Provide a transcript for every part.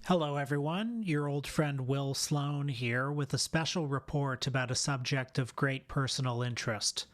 Hello, everyone. Your old friend Will Sloan here with a special report about a subject of great personal interest.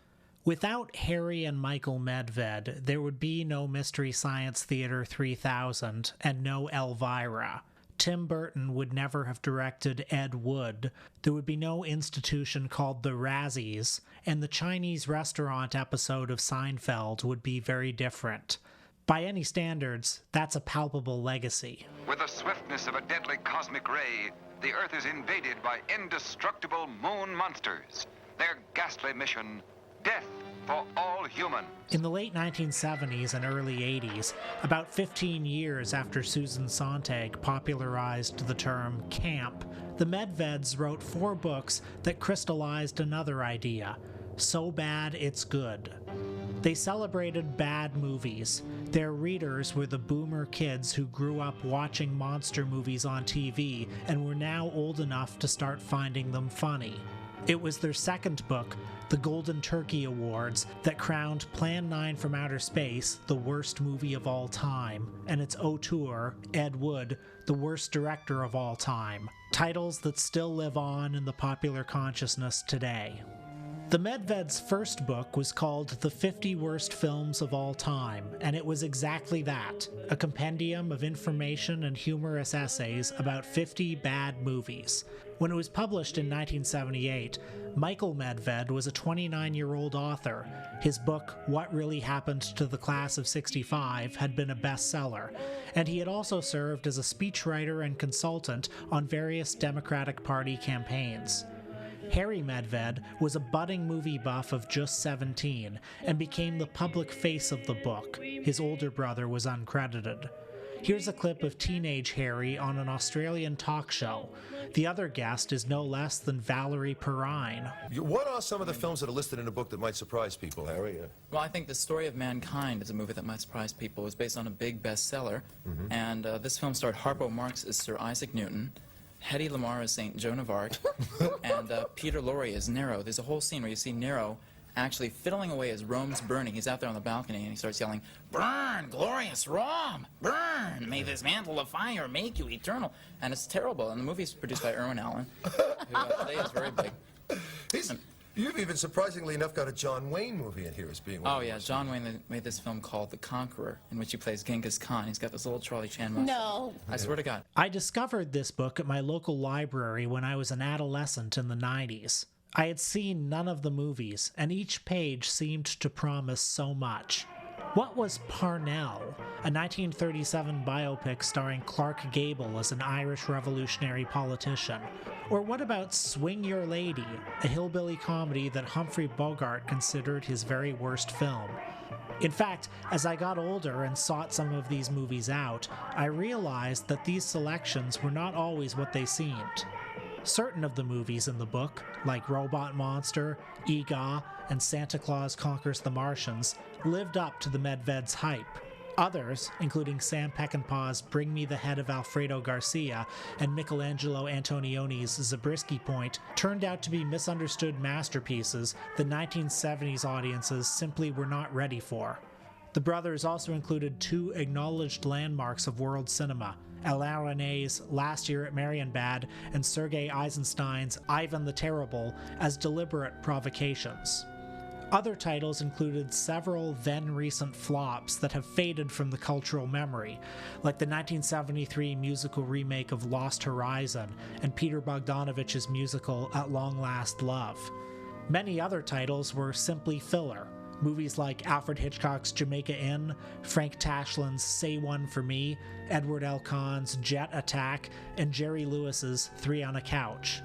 Without Harry and Michael Medved, there would be no Mystery Science Theater 3000 and no Elvira. Tim Burton would never have directed Ed Wood, there would be no institution called the Razzies, and the Chinese restaurant episode of Seinfeld would be very different. By any standards, that's a palpable legacy. With the swiftness of a deadly cosmic ray, the Earth is invaded by indestructible moon monsters. Their ghastly mission, death for all humans. In the late 1970s and early 80s, about 15 years after Susan Sontag popularized the term camp, the Medveds wrote 4 books that crystallized another idea: so bad it's good. They celebrated bad movies. Their readers were the boomer kids who grew up watching monster movies on TV and were now old enough to start finding them funny. It was their second book, The Golden Turkey Awards, that crowned Plan 9 from Outer Space the worst movie of all time, and its auteur, Ed Wood, the worst director of all time. Titles that still live on in the popular consciousness today. The Medved's first book was called The 50 Worst Films of All Time, and it was exactly that, a compendium of information and humorous essays about 50 bad movies. When it was published in 1978, Michael Medved was a 29-year-old author. His book, What Really Happened to the Class of '65, had been a bestseller, and he had also served as a speechwriter and consultant on various Democratic Party campaigns. Harry Medved was a budding movie buff of just 17 and became the public face of the book. His older brother was uncredited. Here's a clip of teenage Harry on an Australian talk show. The other guest is no less than Valerie Perrine. What are some of the films that are listed in the book that might surprise people, Harry? Well, I think The Story of Mankind is a movie that might surprise people. It was based on a big bestseller, and this film starred Harpo Marx as Sir Isaac Newton, Hedy Lamarr as St. Joan of Arc, and Peter Lorre as Nero. There's a whole scene where you see Nero actually fiddling away as Rome's burning. He's out there on the balcony and he starts yelling, "Burn, glorious Rome! Burn! May this mantle of fire make you eternal!" And it's terrible. And the movie's produced by Irwin Allen, who today is very big. You've even, surprisingly enough, got a John Wayne movie in here as being one of Yeah, John Wayne made this film called The Conqueror, in which he plays Genghis Khan. He's got this little Charlie Chan mustache. No. I swear to God. I discovered this book at my local library when I was an adolescent in the 90s. I had seen none of the movies, and each page seemed to promise so much. What was Parnell, a 1937 biopic starring Clark Gable as an Irish revolutionary politician? Or what about Swing Your Lady, a hillbilly comedy that Humphrey Bogart considered his very worst film? In fact, as I got older and sought some of these movies out, I realized that these selections were not always what they seemed. Certain of the movies in the book, like Robot Monster, Ega, and Santa Claus Conquers the Martians, lived up to the Medved's hype. Others, including Sam Peckinpah's Bring Me the Head of Alfredo Garcia and Michelangelo Antonioni's Zabriskie Point, turned out to be misunderstood masterpieces the 1970s audiences simply were not ready for. The brothers also included 2 acknowledged landmarks of world cinema, Alain René's Last Year at Marienbad and Sergei Eisenstein's Ivan the Terrible, as deliberate provocations. Other titles included several then-recent flops that have faded from the cultural memory, like the 1973 musical remake of Lost Horizon and Peter Bogdanovich's musical At Long Last Love. Many other titles were simply filler. Movies like Alfred Hitchcock's Jamaica Inn, Frank Tashlin's Say One for Me, Edward L. Cahn's Jet Attack, and Jerry Lewis's 3 on a Couch.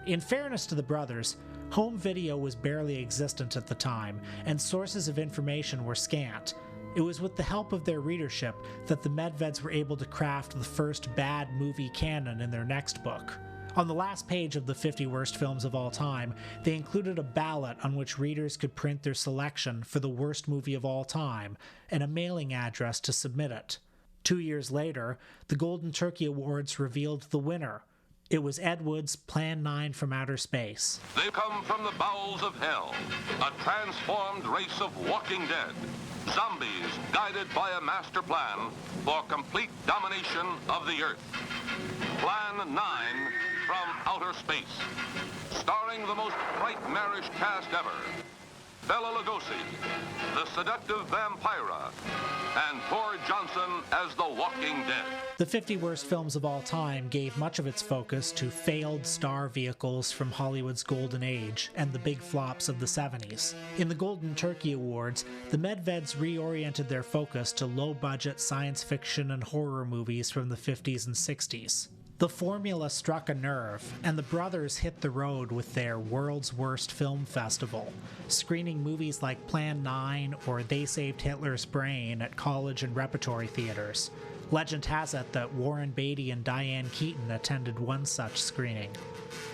In fairness to the brothers, home video was barely existent at the time, and sources of information were scant. It was with the help of their readership that the Medveds were able to craft the first bad movie canon in their next book. On the last page of the 50 Worst Films of All Time, they included a ballot on which readers could print their selection for the worst movie of all time, and a mailing address to submit it. 2 years later, the Golden Turkey Awards revealed the winner. It was Ed Wood's Plan 9 from Outer Space. They've come from the bowels of hell, a transformed race of walking dead. Zombies guided by a master plan for complete domination of the Earth. Plan 9 from outer space. Starring the most nightmarish cast ever. Bela Lugosi, the seductive Vampira, and Thor Johnson as the Walking Dead. The 50 Worst Films of All Time gave much of its focus to failed star vehicles from Hollywood's golden age and the big flops of the 70s. In the Golden Turkey Awards, the Medveds reoriented their focus to low-budget science fiction and horror movies from the 50s and 60s. The formula struck a nerve, and the brothers hit the road with their World's Worst Film Festival, screening movies like Plan 9 or They Saved Hitler's Brain at college and repertory theaters. Legend has it that Warren Beatty and Diane Keaton attended one such screening.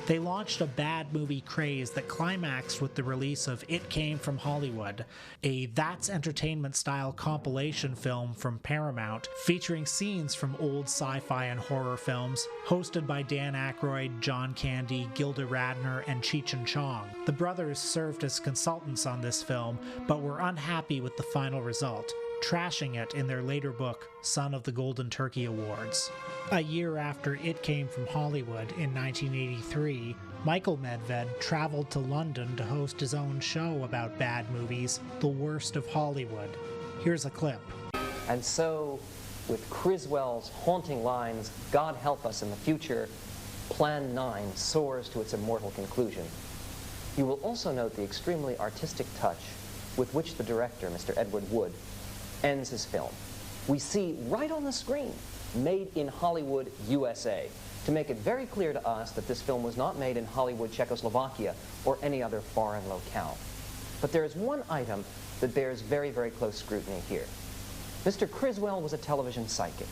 They launched a bad movie craze that climaxed with the release of It Came from Hollywood, a That's Entertainment-style compilation film from Paramount featuring scenes from old sci-fi and horror films, hosted by Dan Aykroyd, John Candy, Gilda Radner, and Cheech and Chong. The brothers served as consultants on this film, but were unhappy with the final result, trashing it in their later book, Son of the Golden Turkey Awards. A year after It Came from Hollywood in 1983, Michael Medved traveled to London to host his own show about bad movies, The Worst of Hollywood. Here's a clip. And so, with Criswell's haunting lines, God help us in the future, Plan 9 soars to its immortal conclusion. You will also note the extremely artistic touch with which the director, Mr. Edward Wood, ends his film. We see right on the screen, made in Hollywood, USA, to make it very clear to us that this film was not made in Hollywood, Czechoslovakia, or any other foreign locale. But there is one item that bears very, very close scrutiny here. Mr. Criswell was a television psychic.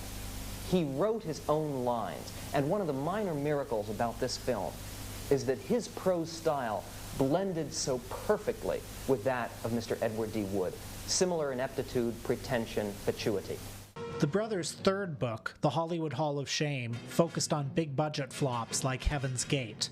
He wrote his own lines, and one of the minor miracles about this film is that his prose style blended so perfectly with that of Mr. Edward D. Wood. Similar ineptitude, pretension, fatuity. The brothers' third book, The Hollywood Hall of Shame, focused on big-budget flops like Heaven's Gate.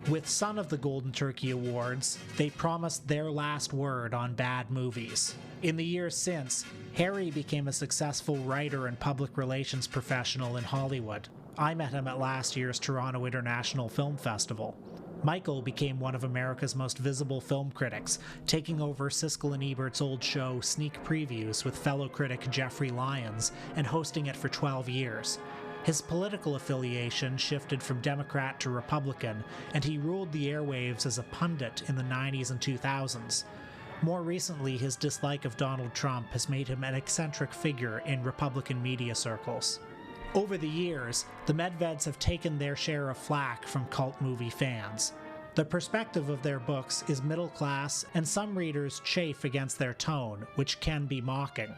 With Son of the Golden Turkey Awards, they promised their last word on bad movies. In the years since, Harry became a successful writer and public relations professional in Hollywood. I met him at last year's Toronto International Film Festival. Michael became one of America's most visible film critics, taking over Siskel and Ebert's old show Sneak Previews with fellow critic Jeffrey Lyons and hosting it for 12 years. His political affiliation shifted from Democrat to Republican, and he ruled the airwaves as a pundit in the 90s and 2000s. More recently, his dislike of Donald Trump has made him an eccentric figure in Republican media circles. Over the years, the Medveds have taken their share of flack from cult movie fans. The perspective of their books is middle class, and some readers chafe against their tone, which can be mocking.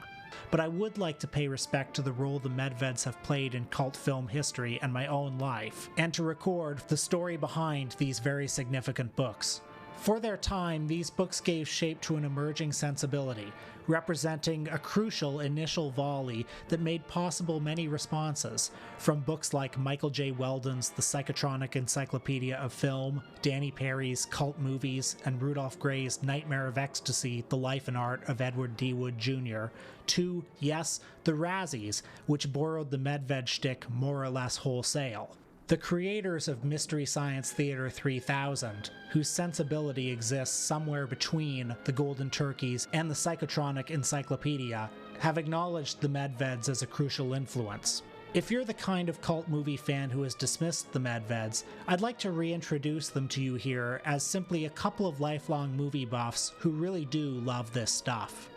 But I would like to pay respect to the role the Medveds have played in cult film history and my own life, and to record the story behind these very significant books. For their time, these books gave shape to an emerging sensibility, representing a crucial initial volley that made possible many responses, from books like Michael J. Weldon's The Psychotronic Encyclopedia of Film, Danny Perry's Cult Movies, and Rudolph Gray's Nightmare of Ecstasy, The Life and Art of Edward D. Wood Jr., to, yes, the Razzies, which borrowed the Medved shtick more or less wholesale. The creators of Mystery Science Theater 3000, whose sensibility exists somewhere between the Golden Turkeys and the Psychotronic Encyclopedia, have acknowledged the Medveds as a crucial influence. If you're the kind of cult movie fan who has dismissed the Medveds, I'd like to reintroduce them to you here as simply a couple of lifelong movie buffs who really do love this stuff.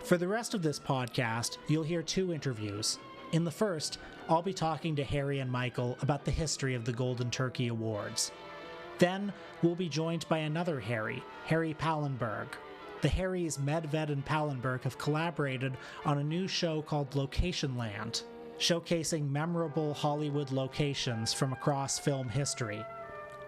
For the rest of this podcast, you'll hear two interviews. In the first, I'll be talking to Harry and Michael about the history of the Golden Turkey Awards. Then, we'll be joined by another Harry, Harry Pallenberg. The Harrys Medved and Pallenberg have collaborated on a new show called LOCATIONLAND, showcasing memorable Hollywood locations from across film history.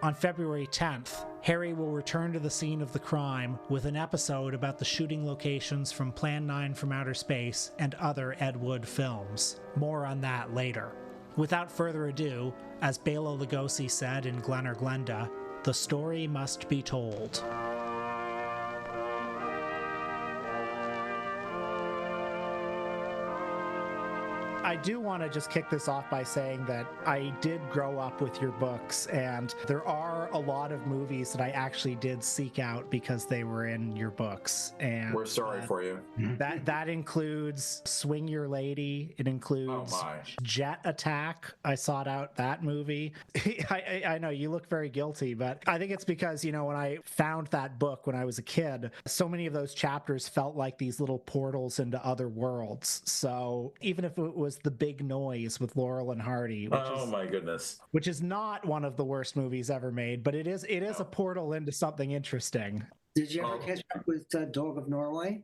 On February 10th, Harry will return to the scene of the crime with an episode about the shooting locations from Plan 9 from Outer Space and other Ed Wood films. More on that later. Without further ado, as Bela Lugosi said in Glen or Glenda, the story must be told. I do want to just kick this off by saying that I did grow up with your books, and there are a lot of movies that I actually did seek out because they were in your books. And we're sorry for you. That includes Swing Your Lady. It includes Jet Attack. I sought out that movie. I know you look very guilty, but I think it's because, you know, when I found that book when I was a kid, so many of those chapters felt like these little portals into other worlds. So even if it was The Big Noise with Laurel and Hardy, my goodness, which is not one of the worst movies ever made, but it is a portal into something interesting. Did you ever catch up with Dog of Norway?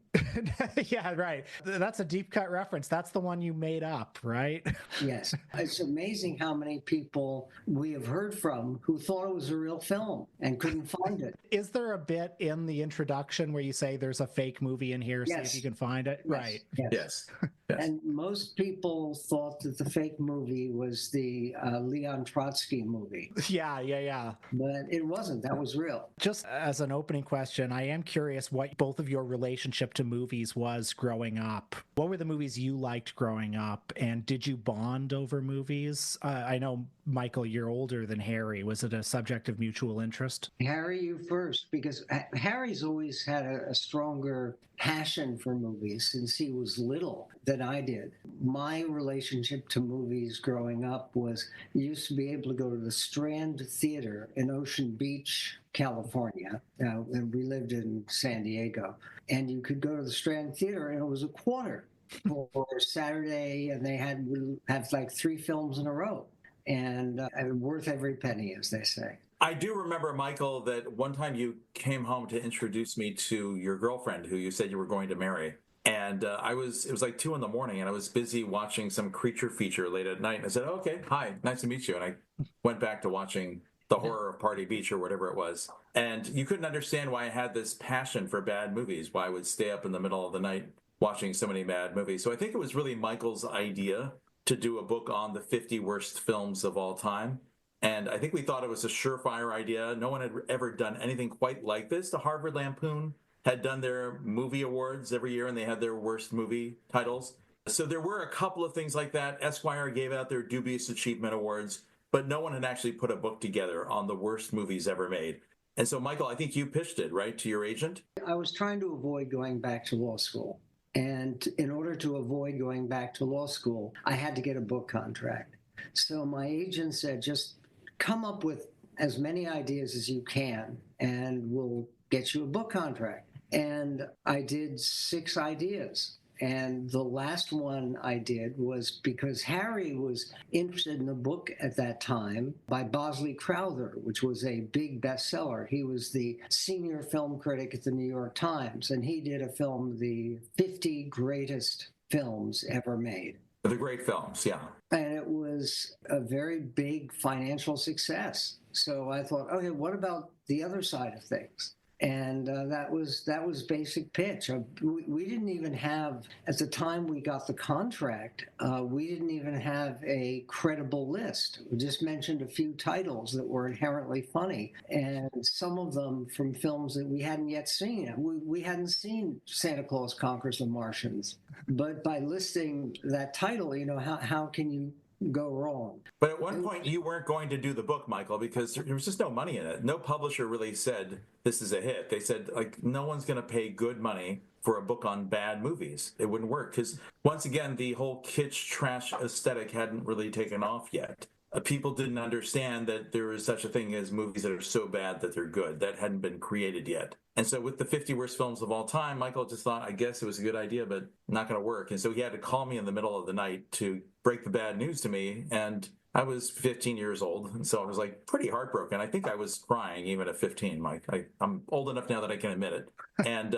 Yeah, right. That's a deep cut reference. That's the one you made up, right? Yes. It's amazing how many people we have heard from who thought it was a real film and couldn't find it. Is there a bit in the introduction where you say there's a fake movie in here, yes. See if you can find it? Yes. Right. Yes. And most people thought that the fake movie was the Leon Trotsky movie. Yeah. But it wasn't. That was real. Just as an opening question, I am curious what both of your relationship to movies was growing up. What were the movies you liked growing up, and did you bond over movies? I know, Michael, you're older than Harry. Was it a subject of mutual interest? Harry, you first, because Harry's always had a stronger passion for movies since he was little than I did. My relationship to movies growing up was you used to be able to go to the Strand Theater in Ocean Beach, California, and we lived in San Diego, and you could go to the Strand Theater and it was a quarter for Saturday, and they would have like 3 films in a row, and worth every penny, as they say. I do remember, Michael, that one time you came home to introduce me to your girlfriend who you said you were going to marry. And it was like 2 a.m, and I was busy watching some creature feature late at night. And I said, okay, hi, nice to meet you. And I went back to watching The Horror of Party Beach or whatever it was. And you couldn't understand why I had this passion for bad movies, why I would stay up in the middle of the night watching so many bad movies. So I think it was really Michael's idea to do a book on the 50 worst films of all time. And I think we thought it was a surefire idea. No one had ever done anything quite like this. The Harvard Lampoon had done their movie awards every year, and they had their worst movie titles. So there were a couple of things like that. Esquire gave out their Dubious Achievement Awards, but no one had actually put a book together on the worst movies ever made. And so, Michael, I think you pitched it, right, to your agent? I was trying to avoid going back to law school. And in order to avoid going back to law school, I had to get a book contract. So my agent said, just come up with as many ideas as you can, and we'll get you a book contract. And I did 6 ideas. And the last one I did was because Harry was interested in a book at that time by Bosley Crowther, which was a big bestseller. He was the senior film critic at the New York Times, and he did a film, The 50 Greatest Films Ever Made. The great films, yeah. And it was a very big financial success. So I thought, okay, what about the other side of things? And that was basic pitch. We didn't even have, at the time we got the contract, we didn't even have a credible list. We just mentioned a few titles that were inherently funny, and some of them from films that we hadn't yet seen. We hadn't seen Santa Claus Conquers the Martians. But by listing that title, you know, how can you go wrong? But at one point, you weren't going to do the book, Michael, because there was just no money in it. No publisher really said this is a hit. They said, like, no one's going to pay good money for a book on bad movies. It wouldn't work because, once again, the whole kitsch trash aesthetic hadn't really taken off yet. People didn't understand that there is such a thing as movies that are so bad that they're good. That hadn't been created yet. And so with the 50 worst films of all time, Michael just thought, I guess it was a good idea, but not going to work. And so he had to call me in the middle of the night to break the bad news to me. And I was 15 years old. And so I was like pretty heartbroken. I think I was crying even at 15, Mike. I'm old enough now that I can admit it. And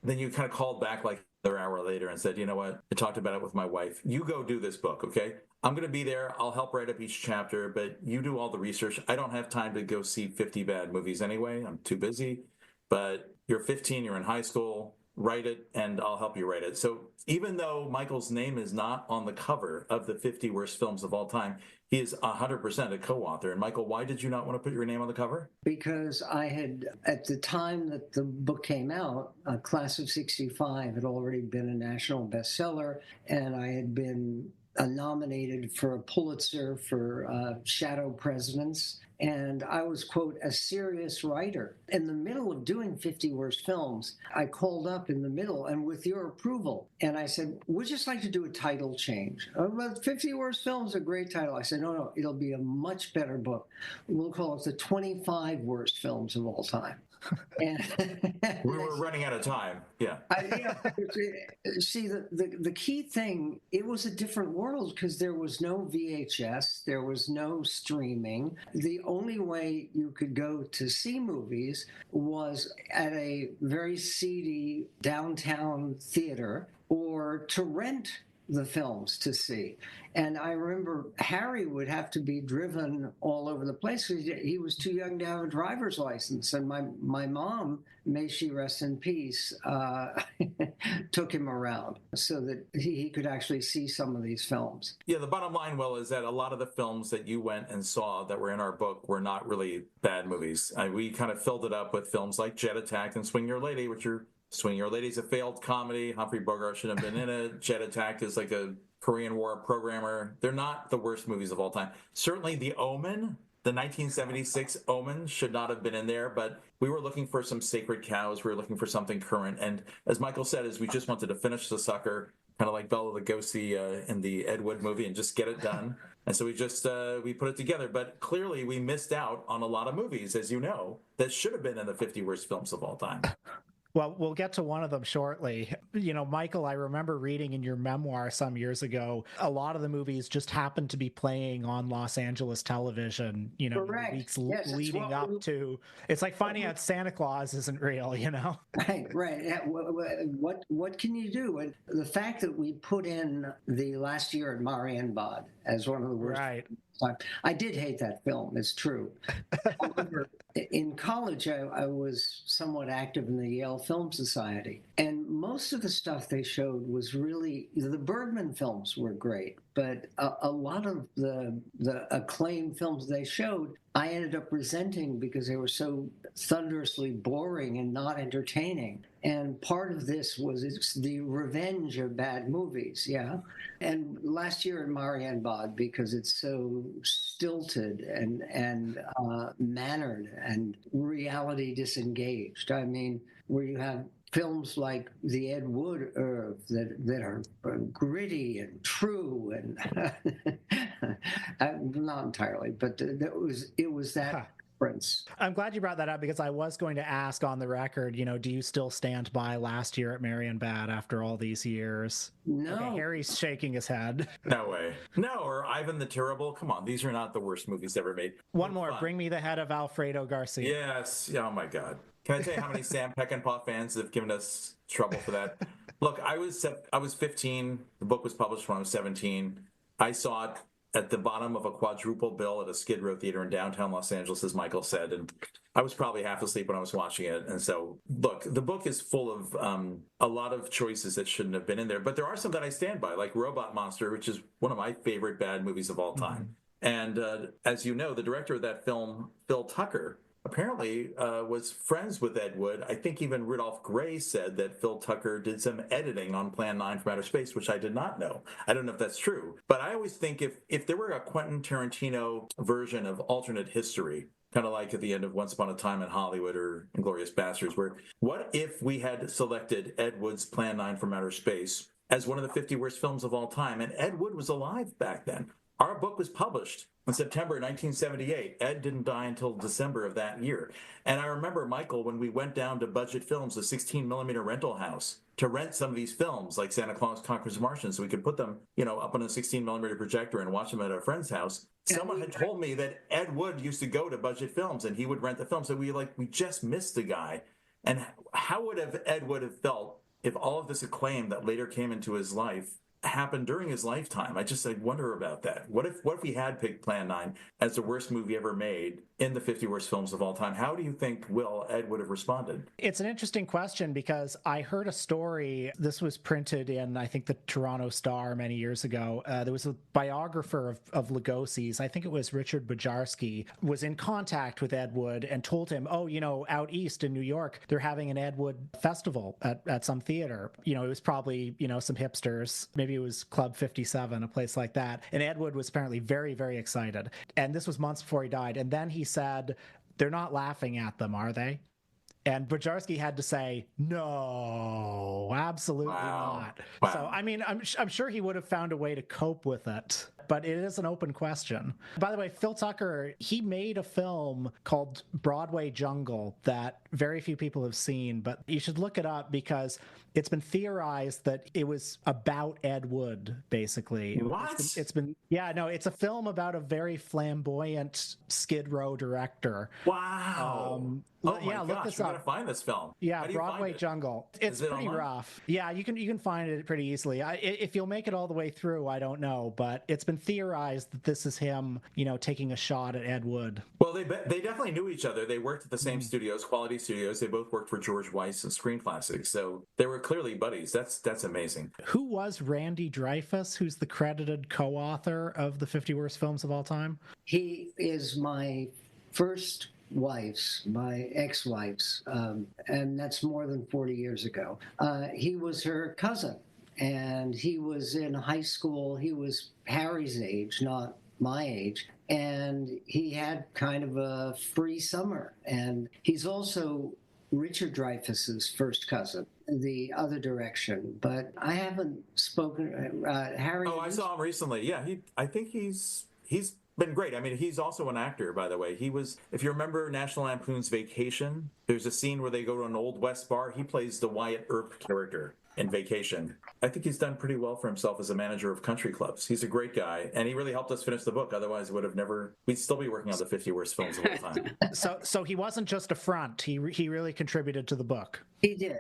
then you kind of called back like another hour later and said, you know what? I talked about it with my wife. You go do this book, okay? I'm going to be there. I'll help write up each chapter, but you do all the research. I don't have time to go see 50 bad movies anyway. I'm too busy. But you're 15, you're in high school, write it, and I'll help you write it. So even though Michael's name is not on the cover of the 50 worst films of all time, he is 100% a co-author. And Michael, why did you not want to put your name on the cover? Because I had, at the time that the book came out, Class of '65 had already been a national bestseller, and I had been nominated for a Pulitzer for Shadow Presidents. And I was, quote, a serious writer. In the middle of doing 50 Worst Films, I called up in the middle, and with your approval, and I said, we'd just like to do a title change. Oh, but 50 Worst Films is a great title. I said, no, it'll be a much better book. We'll call it the 25 Worst Films of All Time. And we were running out of time. Yeah. See, the key thing, it was a different world because there was no VHS, there was no streaming. The only way you could go to see movies was at a very seedy downtown theater or to rent the films to see. And I remember Harry would have to be driven all over the place because he was too young to have a driver's license. And my mom, may she rest in peace, took him around so that he could actually see some of these films. Yeah, the bottom line, Will, is that a lot of the films that you went and saw that were in our book were not really bad movies. We kind of filled it up with films like Jet Attack and Swing Your Lady, which are Swing Your Lady's a failed comedy. Humphrey Bogart should have been in it. Jet Attack is like a Korean War programmer. They're not the worst movies of all time. Certainly The Omen, the 1976 Omen, should not have been in there, but we were looking for some sacred cows. We were looking for something current. And as Michael said, is we just wanted to finish the sucker, kind of like Bela Lugosi in the Ed Wood movie, and just get it done. And so we just we put it together. But clearly we missed out on a lot of movies, as you know, that should have been in the 50 worst films of all time. Well, we'll get to one of them shortly. You know, Michael, I remember reading in your memoir some years ago, a lot of the movies just happened to be playing on Los Angeles television, you know, Correct. weeks Yes, leading up to. It's like finding out Santa Claus isn't real, you know? Right. Yeah, what can you do? And the fact that we put in the last year at Marienbad as one of the worst. Right. I did hate that film, it's true. However, in college, I was somewhat active in the Yale Film Society. And most of the stuff they showed was really, the Bergman films were great, but a lot of the acclaimed films they showed, I ended up resenting because they were so thunderously boring and not entertaining. And part of this was it's the revenge of bad movies, yeah. And last year in Marienbad, because it's so stilted and mannered and reality disengaged. I mean, where you have films like the Ed Wood that are gritty and true and not entirely, but it was that. I'm glad you brought that up because I was going to ask on the record, you know, do you still stand by last year at Marienbad after all these years? No. Okay, Harry's shaking his head. No way. No, or Ivan the Terrible. Come on, these are not the worst movies ever made. One more. Bring me the head of Alfredo Garcia. Yes. Oh, my God. Can I tell you how many Sam Peckinpah fans have given us trouble for that? Look, I was 15. The book was published when I was 17. I saw it at the bottom of a quadruple bill at a Skid Row theater in downtown Los Angeles, as Michael said, and I was probably half asleep when I was watching it. And so, look, the book is full of a lot of choices that shouldn't have been in there, but there are some that I stand by, like Robot Monster, which is one of my favorite bad movies of all time. Mm-hmm. And as you know, the director of that film, Phil Tucker, apparently was friends with Ed Wood. I think even Rudolph Gray said that Phil Tucker did some editing on Plan 9 from Outer Space, which I did not know. I don't know if that's true. But I always think if there were a Quentin Tarantino version of alternate history, kind of like at the end of Once Upon a Time in Hollywood or Inglourious Basterds, where what if we had selected Ed Wood's Plan 9 from Outer Space as one of the 50 worst films of all time, and Ed Wood was alive back then? Our book was published in September 1978. Ed didn't die until December of that year. And I remember, Michael, when we went down to Budget Films, a 16-millimeter rental house, to rent some of these films, like Santa Claus Conquers the Martian, so we could put them, you know, up on a 16-millimeter projector and watch them at a friend's house. Someone had told me that Ed Wood used to go to Budget Films, and he would rent the films. So we just missed the guy. And how would Ed Wood have felt if all of this acclaim that later came into his life happened during his lifetime? I wonder about that. What if we had picked Plan 9 as the worst movie ever made in the 50 worst films of all time? How do you think Ed would have responded? It's an interesting question because I heard a story. This was printed in, I think, the Toronto Star many years ago. There was a biographer of Lugosi's, I think it was Richard Bujarski, was in contact with Ed Wood and told him, oh, you know, out east in New York, they're having an Ed Wood festival at some theater. You know, it was probably, you know, some hipsters, maybe maybe it was Club 57, a place like that. And Ed Wood was apparently very, very excited. And this was months before he died. And then he said, they're not laughing at them, are they? And Bojarski had to say, no, absolutely not. Wow. So, I mean, I'm sure he would have found a way to cope with it, but it is an open question. By the way, Phil Tucker, he made a film called Broadway Jungle that very few people have seen, but you should look it up because it's been theorized that it was about Ed Wood, basically. What? It's been it's a film about a very flamboyant Skid Row director. Wow. Look this we up. gotta find this film. Yeah, How do you Broadway find it? Jungle. It's pretty online? rough. Yeah, you can find it pretty easily. If you'll make it all the way through, I don't know, but it's been theorized that this is him, taking a shot at Ed Wood. Well, they definitely knew each other. They worked at the same studios, Quality Studios. They both worked for George Weiss and Screen Classics, so they were clearly buddies. That's amazing. Who was Randy Dreyfuss, who's the credited co-author of the 50 Worst Films of All Time? He is my first wife's, my ex-wife's, and that's more than 40 years ago. He was her cousin, and he was in high school. He was Harry's age, not my age, and he had kind of a free summer. And he's also Richard Dreyfuss's first cousin, the other direction. But I haven't spoken. Harry. Oh, I saw him recently. Yeah, I think he's been great. I mean, he's also an actor, by the way. He was, if you remember National Lampoon's Vacation, there's a scene where they go to an Old West bar. He plays the Wyatt Earp character in Vacation. I think he's done pretty well for himself as a manager of country clubs. He's a great guy, and he really helped us finish the book. Otherwise, we'd still be working on the 50 worst films of all time. So he wasn't just a front. He really contributed to the book. He did.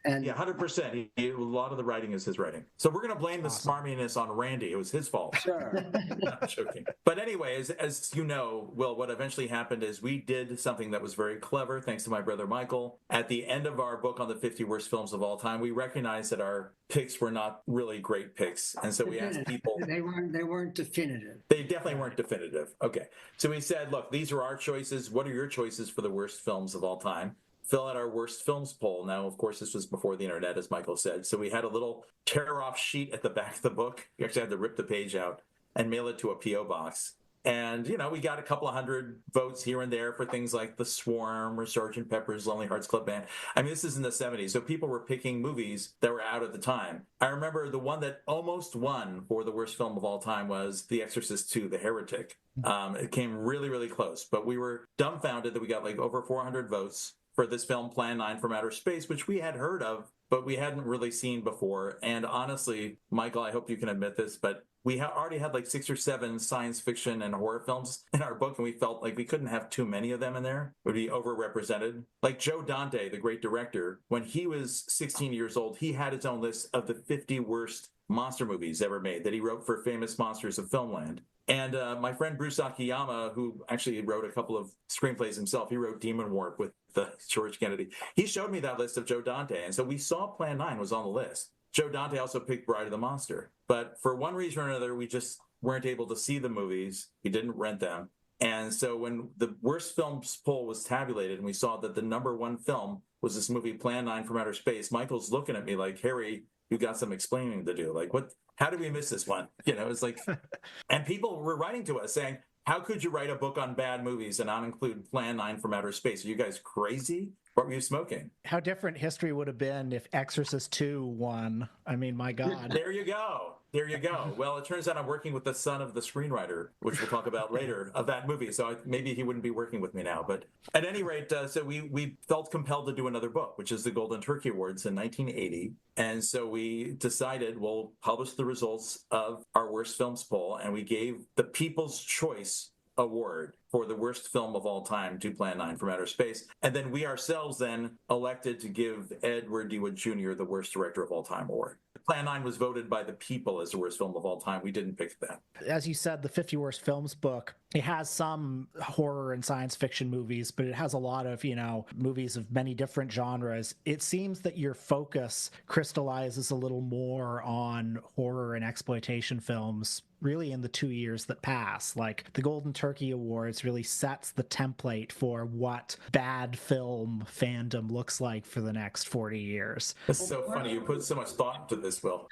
And Yeah, 100%. A lot of the writing is his writing. So we're going to blame the smarminess on Randy. It was his fault. Sure. Not joking. But anyway, as you know, Will, what eventually happened is we did something that was very clever, thanks to my brother Michael. At the end of our book on the 50 worst films of all time, we recognized that our picks were not really great picks. And so we asked people. They weren't definitive. They definitely weren't definitive. Okay. So we said, look, these are our choices. What are your choices for the worst films of all time? Fill out our worst films poll. Now, of course, this was before the internet, as Michael said. So we had a little tear-off sheet at the back of the book. You actually had to rip the page out and mail it to a P.O. box. And, we got a couple of hundred votes here and there for things like The Swarm or Sgt. Pepper's Lonely Hearts Club Band. I mean, this is in the 70s, so people were picking movies that were out at the time. I remember the one that almost won for the worst film of all time was The Exorcist II, The Heretic. It came really, really close, but we were dumbfounded that we got like over 400 votes for this film, Plan 9 from Outer Space, which we had heard of, but we hadn't really seen before. And honestly, Michael, I hope you can admit this, but we already had like 6 or 7 science fiction and horror films in our book, and we felt like we couldn't have too many of them in there. It would be overrepresented. Like Joe Dante, the great director, when he was 16 years old, he had his own list of the 50 worst monster movies ever made that he wrote for Famous Monsters of Filmland. And my friend Bruce Akiyama, who actually wrote a couple of screenplays himself, he wrote Demon Warp with George Kennedy. He showed me that list of Joe Dante, and so we saw Plan 9 was on the list. Joe Dante also picked Bride of the Monster. But for one reason or another, we just weren't able to see the movies. We didn't rent them. And so when the worst films poll was tabulated and we saw that the number one film was this movie, Plan 9 from Outer Space, Michael's looking at me like, Harry, you got some explaining to do. Like, what? How did we miss this one? It's like, and people were writing to us saying, how could you write a book on bad movies and not include Plan 9 from Outer Space? Are you guys crazy? What were you smoking? How different history would have been if Exorcist 2 won. I mean, my God. There you go. Well, it turns out I'm working with the son of the screenwriter, which we'll talk about later, of that movie. So maybe he wouldn't be working with me now. But at any rate, so we felt compelled to do another book, which is the Golden Turkey Awards in 1980. And so we decided we'll publish the results of our worst films poll, and we gave the People's Choice Award for the worst film of all time to Plan 9 from Outer Space. And then we ourselves then elected to give Edward D. Wood Jr. the worst director of all time award. Plan 9 was voted by the people as the worst film of all time. We didn't pick that. As you said, the 50 Worst Films book, it has some horror and science fiction movies, but it has a lot of, movies of many different genres. It seems that your focus crystallizes a little more on horror and exploitation films really in the 2 years that pass. Like the Golden Turkey Awards Awards really sets the template for what bad film fandom looks like for the next 40 years. It's so funny. You put so much thought into this, Will.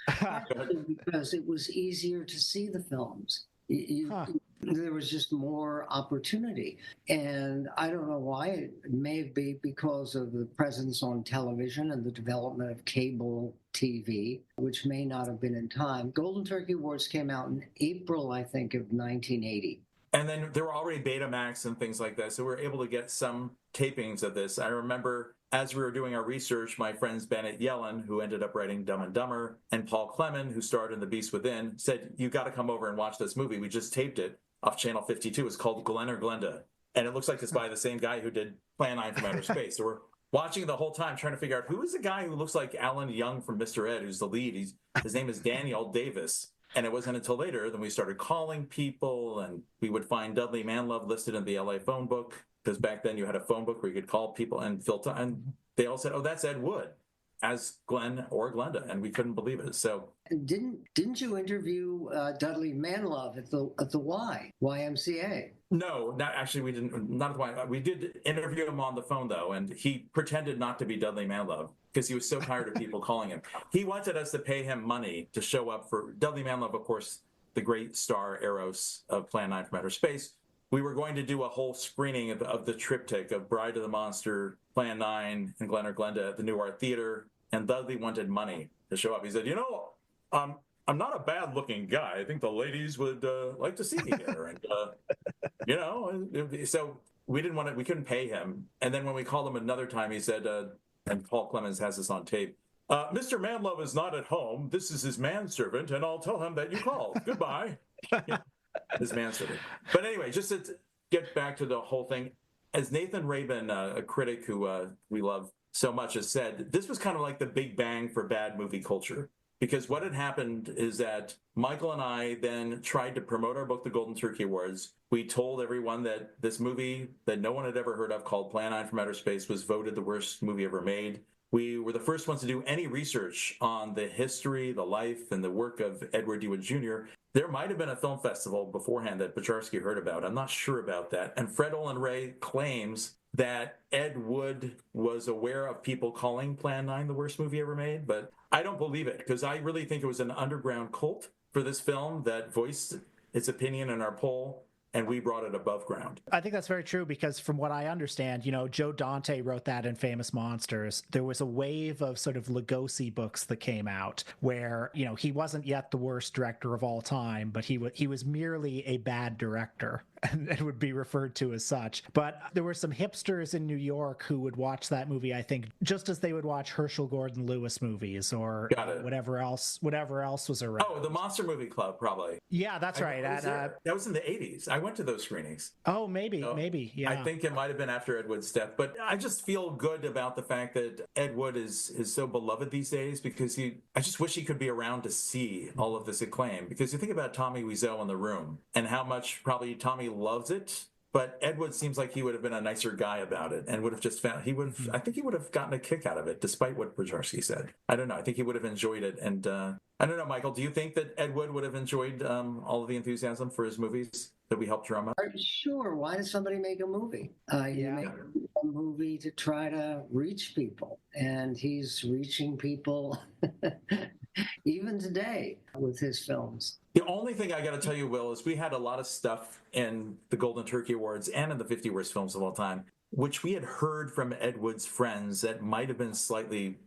Because it was easier to see the films. There was just more opportunity. And I don't know why. It may be because of the presence on television and the development of cable TV, which may not have been in time. Golden Turkey Awards came out in April, I think, of 1980. And then there were already Betamax and things like that, so we were able to get some tapings of this. I remember as we were doing our research, my friends Bennett Yellen, who ended up writing Dumb and Dumber, and Paul Clement, who starred in The Beast Within, said, you got to come over and watch this movie. We just taped it off Channel 52. It's called Glenn or Glenda. And it looks like it's by the same guy who did Plan 9 from Outer Space. So we're watching the whole time trying to figure out who is the guy who looks like Alan Young from Mr. Ed, who's the lead. His name is Daniel Davis. And it wasn't until later that we started calling people, and we would find Dudley Manlove listed in the LA phone book, because back then you had a phone book where you could call people and filter, and they all said, oh, that's Ed Wood as Glenn or Glenda, and we couldn't believe it. So didn't you interview Dudley Manlove at the YMCA? No, not actually. We didn't. Not at the Y. We did interview him on the phone though, and he pretended not to be Dudley Manlove because he was so tired of people calling him. He wanted us to pay him money to show up for Dudley Manlove, of course, the great star Eros of Plan 9 from Outer Space. We were going to do a whole screening of the triptych of Bride of the Monster, Plan 9, and Glenn or Glenda at the New Art Theater, and Dudley wanted money to show up. He said, I'm not a bad-looking guy. I think the ladies would like to see me here. And, so we didn't want to, we couldn't pay him. And then when we called him another time, he said, and Paul Clemens has this on tape, Mr. Manlove is not at home. This is his manservant, and I'll tell him that you called. Goodbye. His manservant. But anyway, just to get back to the whole thing, as Nathan Rabin, a critic who we love so much, has said, this was kind of like the big bang for bad movie culture. Because what had happened is that Michael and I then tried to promote our book, The Golden Turkey Awards. We told everyone that this movie that no one had ever heard of called Plan 9 from Outer Space was voted the worst movie ever made. We were the first ones to do any research on the history, the life, and the work of Edward D. Wood Jr. There might have been a film festival beforehand that Bocharski heard about. I'm not sure about that. And Fred Olen Ray claims that Ed Wood was aware of people calling Plan 9 the worst movie ever made, but I don't believe it, because I really think it was an underground cult for this film that voiced its opinion in our poll, and we brought it above ground. I think that's very true, because from what I understand, Joe Dante wrote that in Famous Monsters. There was a wave of sort of Lugosi books that came out where, he wasn't yet the worst director of all time, but he was merely a bad director. And it would be referred to as such. But there were some hipsters in New York who would watch that movie, I think, just as they would watch Herschel Gordon Lewis movies or whatever else was around. Oh, the Monster Movie Club, probably. Yeah, that's right. That was in the 80s. I went to those screenings. Oh, maybe, yeah. I think it might have been after Ed Wood's death. But I just feel good about the fact that Ed Wood is so beloved these days, because I just wish he could be around to see all of this acclaim. Because you think about Tommy Wiseau in The Room and how much probably Tommy loves it, but Ed Wood seems like he would have been a nicer guy about it and would have just found I think he would have gotten a kick out of it, despite what Bocharski said. I don't know. I think he would have enjoyed it. And I don't know, Michael, do you think that Ed Wood would have enjoyed all of the enthusiasm for his movies that we helped drum up? Sure. Why does somebody make a movie? You make a movie to try to reach people, and he's reaching people even today with his films. The only thing I got to tell you, Will, is we had a lot of stuff in the Golden Turkey Awards and in the 50 Worst Films of All Time, which we had heard from Ed Wood's friends that might have been slightly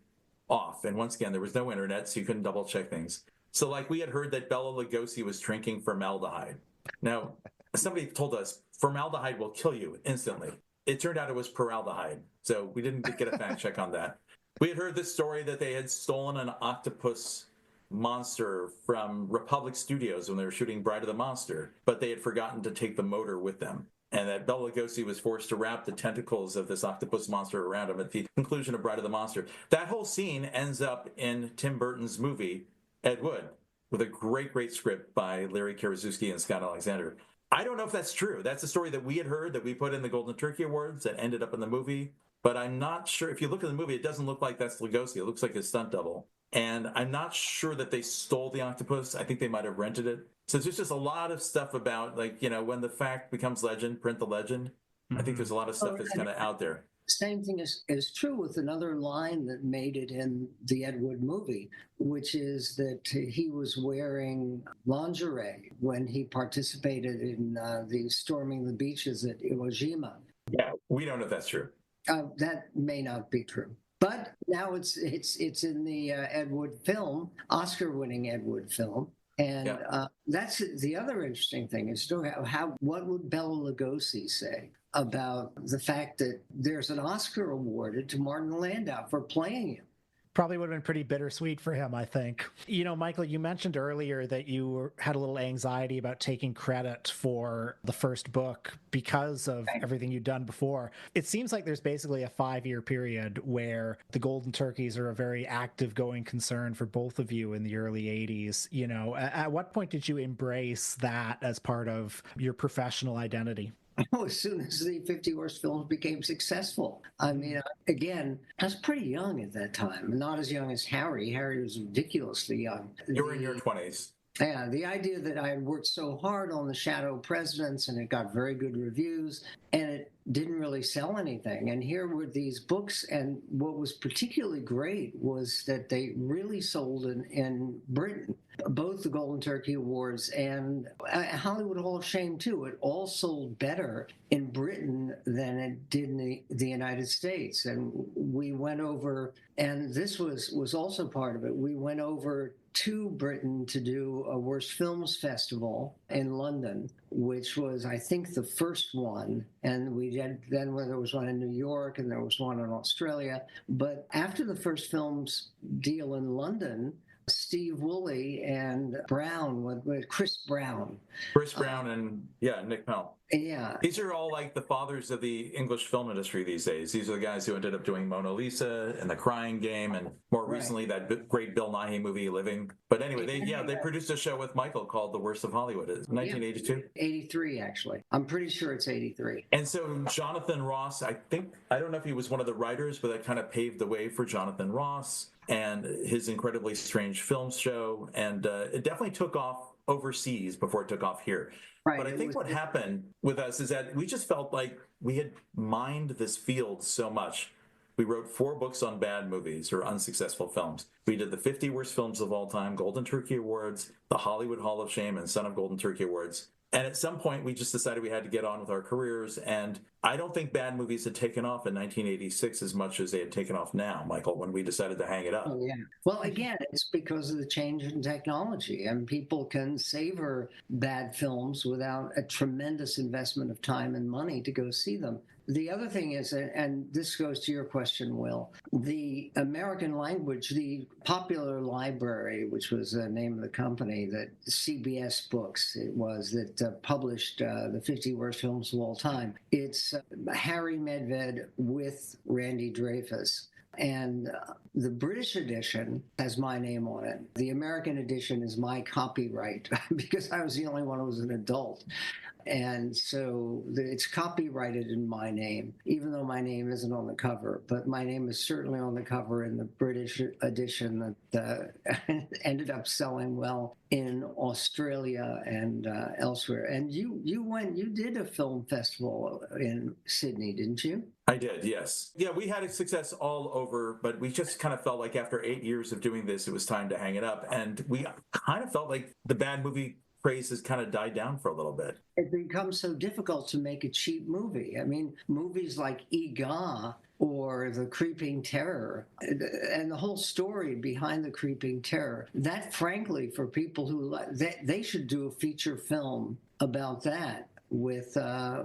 off. And once again, there was no internet, so you couldn't double check things. So like we had heard that Bela Lugosi was drinking formaldehyde. Now, somebody told us formaldehyde will kill you instantly. It turned out it was peraldehyde. So we didn't get a fact check on that. We had heard this story that they had stolen an octopus monster from Republic Studios when they were shooting Bride of the Monster, but they had forgotten to take the motor with them. And that Bela Lugosi was forced to wrap the tentacles of this octopus monster around him at the conclusion of Bride of the Monster. That whole scene ends up in Tim Burton's movie, Ed Wood, with a great, great script by Larry Karaszewski and Scott Alexander. I don't know if that's true. That's a story that we had heard that we put in the Golden Turkey Awards that ended up in the movie. But I'm not sure. If you look at the movie, it doesn't look like that's Lugosi. It looks like his stunt double. And I'm not sure that they stole the octopus. I think they might have rented it. So there's just a lot of stuff about, like, when the fact becomes legend, print the legend. I think there's a lot of stuff that's kind of out there. Same thing is true with another line that made it in the Ed Wood movie, which is that he was wearing lingerie when he participated in the storming the beaches at Iwo Jima. Yeah, we don't know if that's true. That may not be true. But now it's in the Ed Wood film, Oscar-winning Ed Wood film. And that's the other interesting thing is what would Bela Lugosi say about the fact that there's an Oscar awarded to Martin Landau for playing him? Probably would have been pretty bittersweet for him, I think. Michael, you mentioned earlier that you had a little anxiety about taking credit for the first book because of everything you'd done before. It seems like there's basically a 5-year period where the Golden Turkeys are a very active going concern for both of you in the early 80s. At what point did you embrace that as part of your professional identity? As soon as the 50 Worst Films became successful. I mean, again, I was pretty young at that time. Not as young as Harry. Harry was ridiculously young. You were in your 20s. Yeah, the idea that I had worked so hard on The Shadow Presidents and it got very good reviews and it didn't really sell anything. And here were these books, and what was particularly great was that they really sold in Britain. Both the Golden Turkey Awards and Hollywood Hall of Shame, too. It all sold better in Britain than it did in the United States. And we went over, and this was also part of it, we went over to Britain to do a Worst Films Festival in London, which was, I think, the first one. And we did, then there was one in New York and there was one in Australia. But after the first films deal in London, Steve Woolley and Chris Brown. Chris Brown and Nick Powell. Yeah. These are all like the fathers of the English film industry these days. These are the guys who ended up doing Mona Lisa and The Crying Game, and more recently that great Bill Nighy movie, Living. But anyway, they produced a show with Michael called The Worst of Hollywood. It's 1982? 83, actually. I'm pretty sure it's 83. And so Jonathan Ross, I don't know if he was one of the writers, but that kind of paved the way for Jonathan Ross and his Incredibly Strange Films show. And it definitely took off overseas before it took off here. Right. But I think what happened with us is that we just felt like we had mined this field so much. We wrote 4 books on bad movies or unsuccessful films. We did the 50 Worst Films of All Time, Golden Turkey Awards, the Hollywood Hall of Shame, and Son of Golden Turkey Awards. And at some point, we just decided we had to get on with our careers. And I don't think bad movies had taken off in 1986 as much as they had taken off now, Michael, when we decided to hang it up. Oh, yeah. Well, again, it's because of the change in technology. And people can savor bad films without a tremendous investment of time and money to go see them. The other thing is, and this goes to your question, Will, the American language, the Popular Library, which was the name of the company that CBS Books, it was, that published the 50 Worst Films of All Time. It's Harry Medved with Randy Dreyfuss. And the British edition has my name on it. The American edition is my copyright because I was the only one who was an adult. And so it's copyrighted in my name, even though my name isn't on the cover. But my name is certainly on the cover in the British edition that ended up selling well in Australia and elsewhere. And you did a film festival in Sydney, didn't you? I did, yes. Yeah, we had a success all over, but we just kind of felt like after 8 years of doing this, it was time to hang it up. And we kind of felt like the bad movie craze has kind of died down for a little bit. It becomes so difficult to make a cheap movie. I mean, movies like Ega or The Creeping Terror and the whole story behind The Creeping Terror, that frankly, for people who they should do a feature film about that with,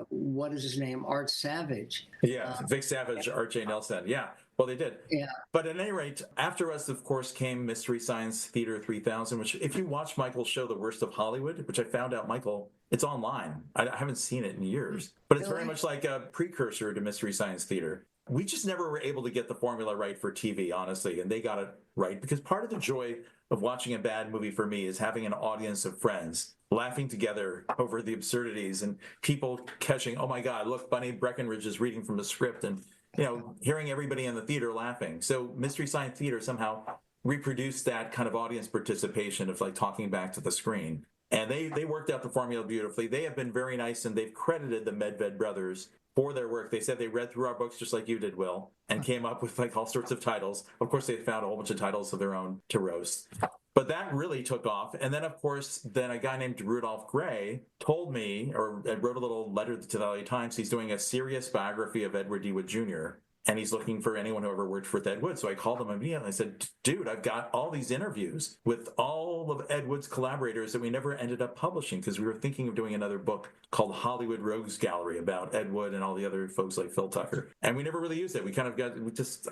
what is his name, Art Savage. Yeah, Vic Savage, Art J. Nelson, yeah. Well, they did. Yeah. But at any rate, after us, of course, came Mystery Science Theater 3000, which if you watch Michael's show, The Worst of Hollywood, which I found out, Michael, it's online. I haven't seen it in years. But it's very much like a precursor to Mystery Science Theater. We just never were able to get the formula right for TV, honestly, and they got it right. Because part of the joy of watching a bad movie for me is having an audience of friends laughing together over the absurdities and people catching, oh my God, look, Bunny Breckenridge is reading from the script, and hearing everybody in the theater laughing. So Mystery Science Theater somehow reproduced that kind of audience participation of like talking back to the screen. And they worked out the formula beautifully. They have been very nice, and they've credited the Medved brothers for their work. They said they read through our books just like you did, Will, and came up with like all sorts of titles. Of course, they found a whole bunch of titles of their own to roast. But that really took off. And then, of course, then a guy named Rudolph Gray told me, or wrote a little letter to the LA Times, he's doing a serious biography of Edward D. Wood Jr., and he's looking for anyone who ever worked with Ed Wood. So I called him immediately. I said, dude, I've got all these interviews with all of Ed Wood's collaborators that we never ended up publishing because we were thinking of doing another book called Hollywood Rogues Gallery about Ed Wood and all the other folks like Phil Tucker. And we never really used it.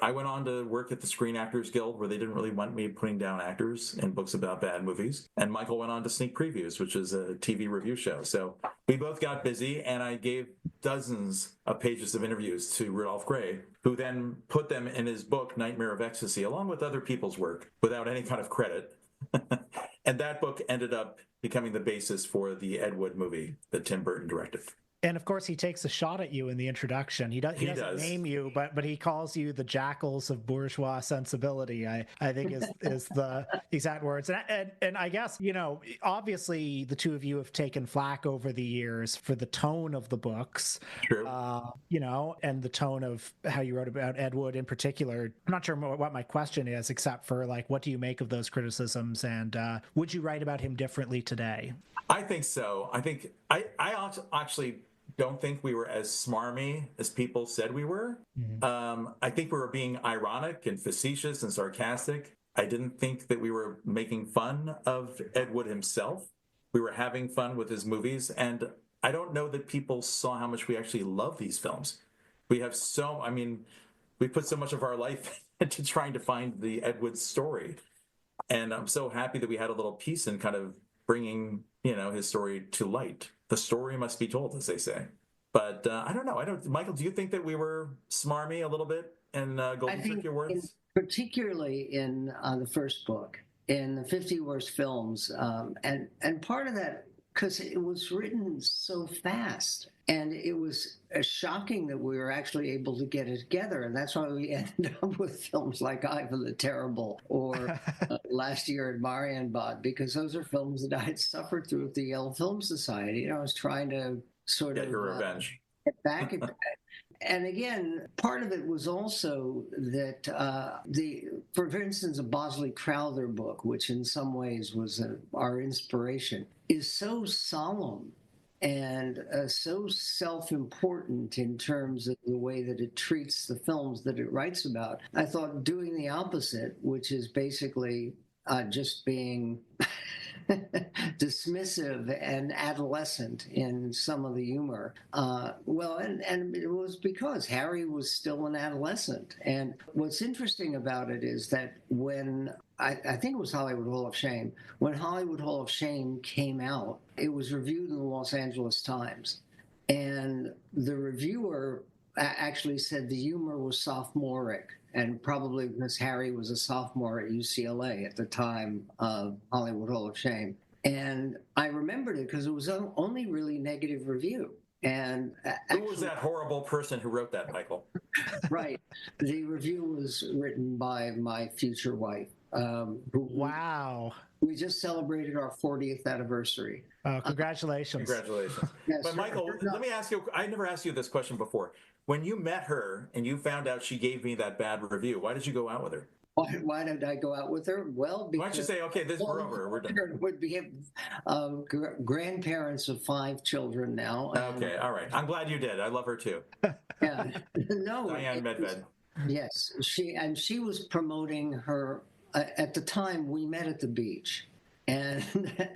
I went on to work at the Screen Actors Guild where they didn't really want me putting down actors in books about bad movies. And Michael went on to Sneak Previews, which is a TV review show. So we both got busy, and I gave dozens of pages of interviews to Rudolph Gray, who then put them in his book, Nightmare of Ecstasy, along with other people's work without any kind of credit. And that book ended up becoming the basis for the Ed Wood movie that Tim Burton directed. And of course, he takes a shot at you in the introduction. He doesn't name you, but he calls you the jackals of bourgeois sensibility, I think is the exact words. And I guess, obviously the two of you have taken flack over the years for the tone of the books. True. And the tone of how you wrote about Ed Wood in particular. I'm not sure what my question is, except for like, what do you make of those criticisms? And would you write about him differently today? I think so. I think I actually don't think we were as smarmy as people said we were. Mm-hmm. I think we were being ironic and facetious and sarcastic. I didn't think that we were making fun of Ed Wood himself. We were having fun with his movies, and I don't know that people saw how much we actually love these films. We put so much of our life into trying to find the Ed Wood story, and I'm so happy that we had a little piece in kind of bringing, his story to light. The story must be told, as they say. But I don't know. Michael, do you think that we were smarmy a little bit in Golden Circuit Awards? Particularly in the first book, in the 50 Worst Films. And part of that, because it was written so fast. And it was shocking that we were actually able to get it together. And that's why we ended up with films like Ivan the Terrible or Last Year at Marienbad, because those are films that I had suffered through at the Yale Film Society. I was trying to sort of get your revenge. Get back at that. And again, part of it was also that for instance, a Bosley Crowther book, which in some ways was our inspiration, is so solemn and so self-important in terms of the way that it treats the films that it writes about. I thought doing the opposite, which is basically just being dismissive and adolescent in some of the humor. And it was because Harry was still an adolescent. And what's interesting about it is that when I think it was Hollywood Hall of Shame. When Hollywood Hall of Shame came out, it was reviewed in the Los Angeles Times. And the reviewer actually said the humor was sophomoric, and probably because Harry was a sophomore at UCLA at the time of Hollywood Hall of Shame. And I remembered it because it was only really negative review. And who was that horrible person who wrote that, Michael? Right. The review was written by my future wife. Wow. We just celebrated our 40th anniversary. Congratulations. Congratulations. Yes, but Michael, let me ask you, I never asked you this question before. When you met her and you found out she gave me that bad review, why did you go out with her? Why did I go out with her? Well, because... Why don't you say, okay, we're over, we're done. Would be grandparents of 5 children now. Okay, all right. I'm glad you did. I love her too. Yeah. No. Diane Medved. Yes. She was promoting her... at the time, we met at the beach. And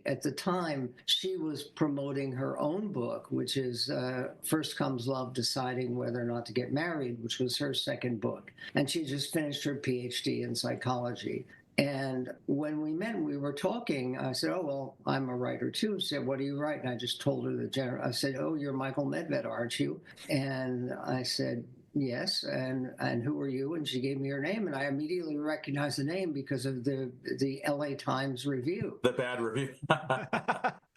at the time, she was promoting her own book, which is First Comes Love, Deciding Whether or Not to Get Married, which was her second book. And she just finished her PhD in psychology. And when we met, we were talking. I said, oh, well, I'm a writer too. She said, what do you write? And I just told her I said, oh, you're Michael Medved, aren't you? And I said, yes, and who are you? And she gave me her name, and I immediately recognized the name because of the LA Times review. The bad review.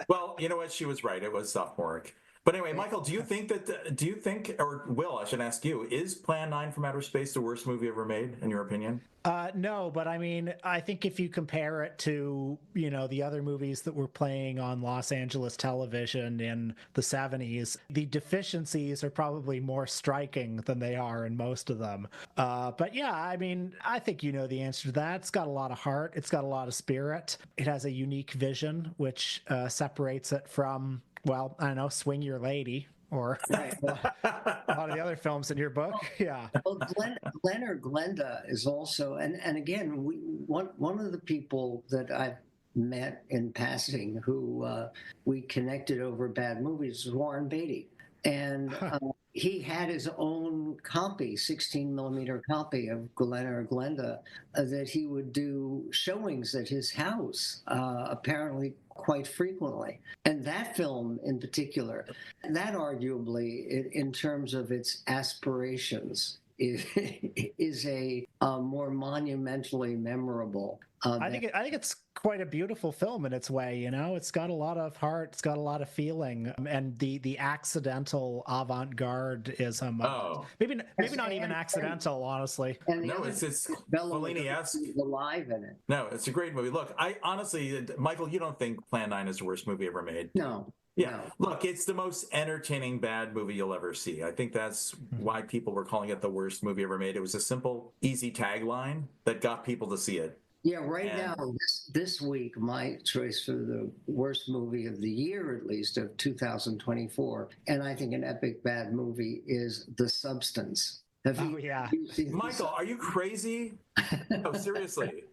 Well, you know what? She was right. It was sophomoric. But anyway, Michael, do you think, or Will, I should ask you, is Plan 9 from Outer Space the worst movie ever made, in your opinion? No, but I mean, I think if you compare it to, the other movies that were playing on Los Angeles television in the 70s, the deficiencies are probably more striking than they are in most of them. But yeah, I mean, I think you know the answer to that. It's got a lot of heart. It's got a lot of spirit. It has a unique vision, which separates it from, well, I don't know, Swing Your Lady, or a lot of the other films in your book. Yeah. Well, Glenn or Glenda is also, and again, one of the people that I've met in passing who we connected over bad movies was Warren Beatty. And he had his own copy, 16 millimeter copy of Glenn or Glenda, that he would do showings at his house, apparently quite frequently. And that film in particular, that arguably, in terms of its aspirations, is a more monumentally memorable. I think it's quite a beautiful film in its way. It's got a lot of heart, it's got a lot of feeling, and the accidental avant-garde-ism. Maybe not even accidental, honestly. And no, it's Fellini-esque. Alive in it. No, it's a great movie. Look, I honestly, Michael, you don't think Plan 9 is the worst movie ever made? No. Yeah, no. Look, it's the most entertaining bad movie you'll ever see. I think that's why people were calling it the worst movie ever made. It was a simple, easy tagline that got people to see it. Yeah, now, this week, my choice for the worst movie of the year, at least, of 2024, and I think an epic bad movie, is The Substance. Michael, are you crazy? No, seriously.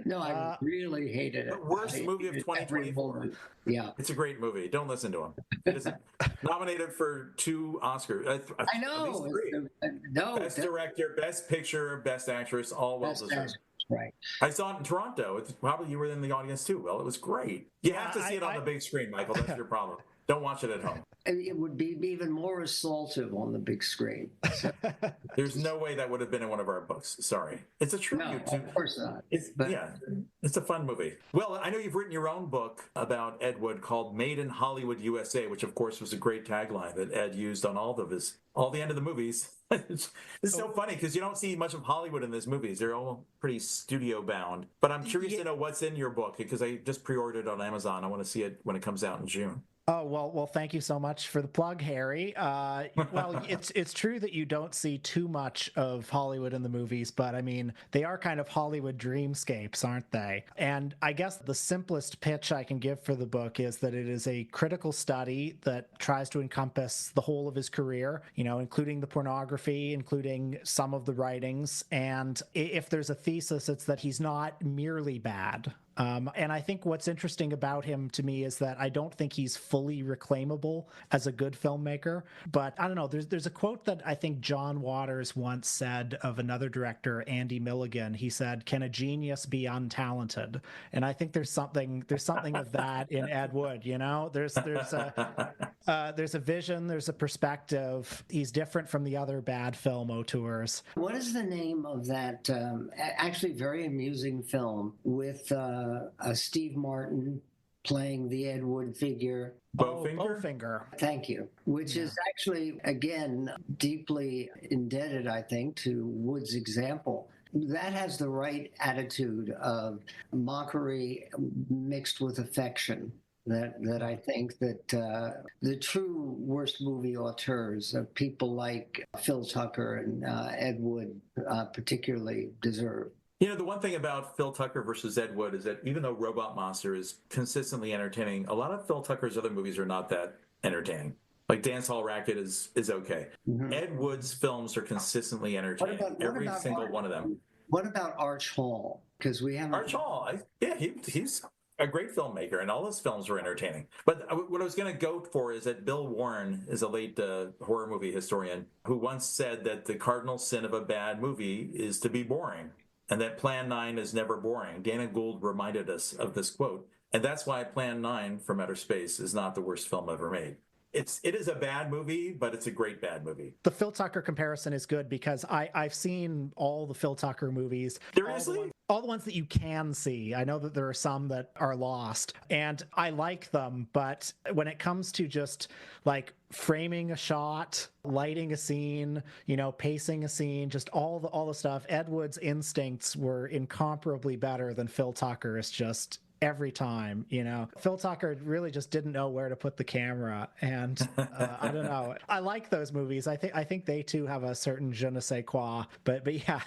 No, I really hated it. The worst movie of 2024. Yeah. It's a great movie. Don't listen to him. It is nominated for 2 Oscars. I know. Best director, best picture, best actress, all well deserved. Right. I saw it in Toronto. Probably you were in the audience too. Well, it was great. You have to see it on the big screen, Michael. That's your problem. Don't watch it at home. It would be even more assaultive on the big screen. So. There's no way that would have been in one of our books. Sorry. It's a tribute to... of course not. It's a fun movie. Well, I know you've written your own book about Ed Wood called Made in Hollywood, USA, which of course was a great tagline that Ed used on all the end of the movies. It's so funny because you don't see much of Hollywood in these movies. They're all pretty studio bound. But I'm curious to know what's in your book because I just pre-ordered it on Amazon. I want to see it when it comes out in June. Oh, well, thank you so much for the plug, Harry. Well, it's true that you don't see too much of Hollywood in the movies, but I mean, they are kind of Hollywood dreamscapes, aren't they? And I guess the simplest pitch I can give for the book is that it is a critical study that tries to encompass the whole of his career, including the pornography, including some of the writings. And if there's a thesis, it's that he's not merely bad. And I think what's interesting about him to me is that I don't think he's fully reclaimable as a good filmmaker. But I don't know, there's a quote that I think John Waters once said of another director, Andy Milligan. He said, "Can a genius be untalented?" And I think there's something of that in Ed Wood. There's a vision, there's a perspective. He's different from the other bad film auteurs. What is the name of that actually very amusing film with Steve Martin playing the Ed Wood figure? Bowfinger. Thank you. Which is actually, again, deeply indebted, I think, to Wood's example. That has the right attitude of mockery mixed with affection. That I think that the true worst movie auteurs, people like Phil Tucker and Ed Wood particularly deserve. The one thing about Phil Tucker versus Ed Wood is that even though Robot Monster is consistently entertaining, a lot of Phil Tucker's other movies are not that entertaining. Like Dance Hall Racket is okay. Mm-hmm. Ed Wood's films are consistently entertaining. Every single one of them. What about Arch Hall? Because we have Arch Hall. He's a great filmmaker, and all his films were entertaining. But what I was going to go for is that Bill Warren is a late horror movie historian who once said that the cardinal sin of a bad movie is to be boring, and that Plan 9 is never boring. Dana Gould reminded us of this quote, and that's why Plan 9 from Outer Space is not the worst film ever made. it is a bad movie, but it's a great bad movie. The Phil Tucker comparison is good because I've seen all the Phil Tucker movies. Seriously? All the ones that you can see. I know that there are some that are lost, and I like them, but when it comes to just like framing a shot, lighting a scene, pacing a scene, just all the stuff, Ed Wood's instincts were incomparably better than Phil Tucker's just every time. Phil Tucker really just didn't know where to put the camera, and I don't know. I like those movies. I think they too have a certain je ne sais quoi, but yeah,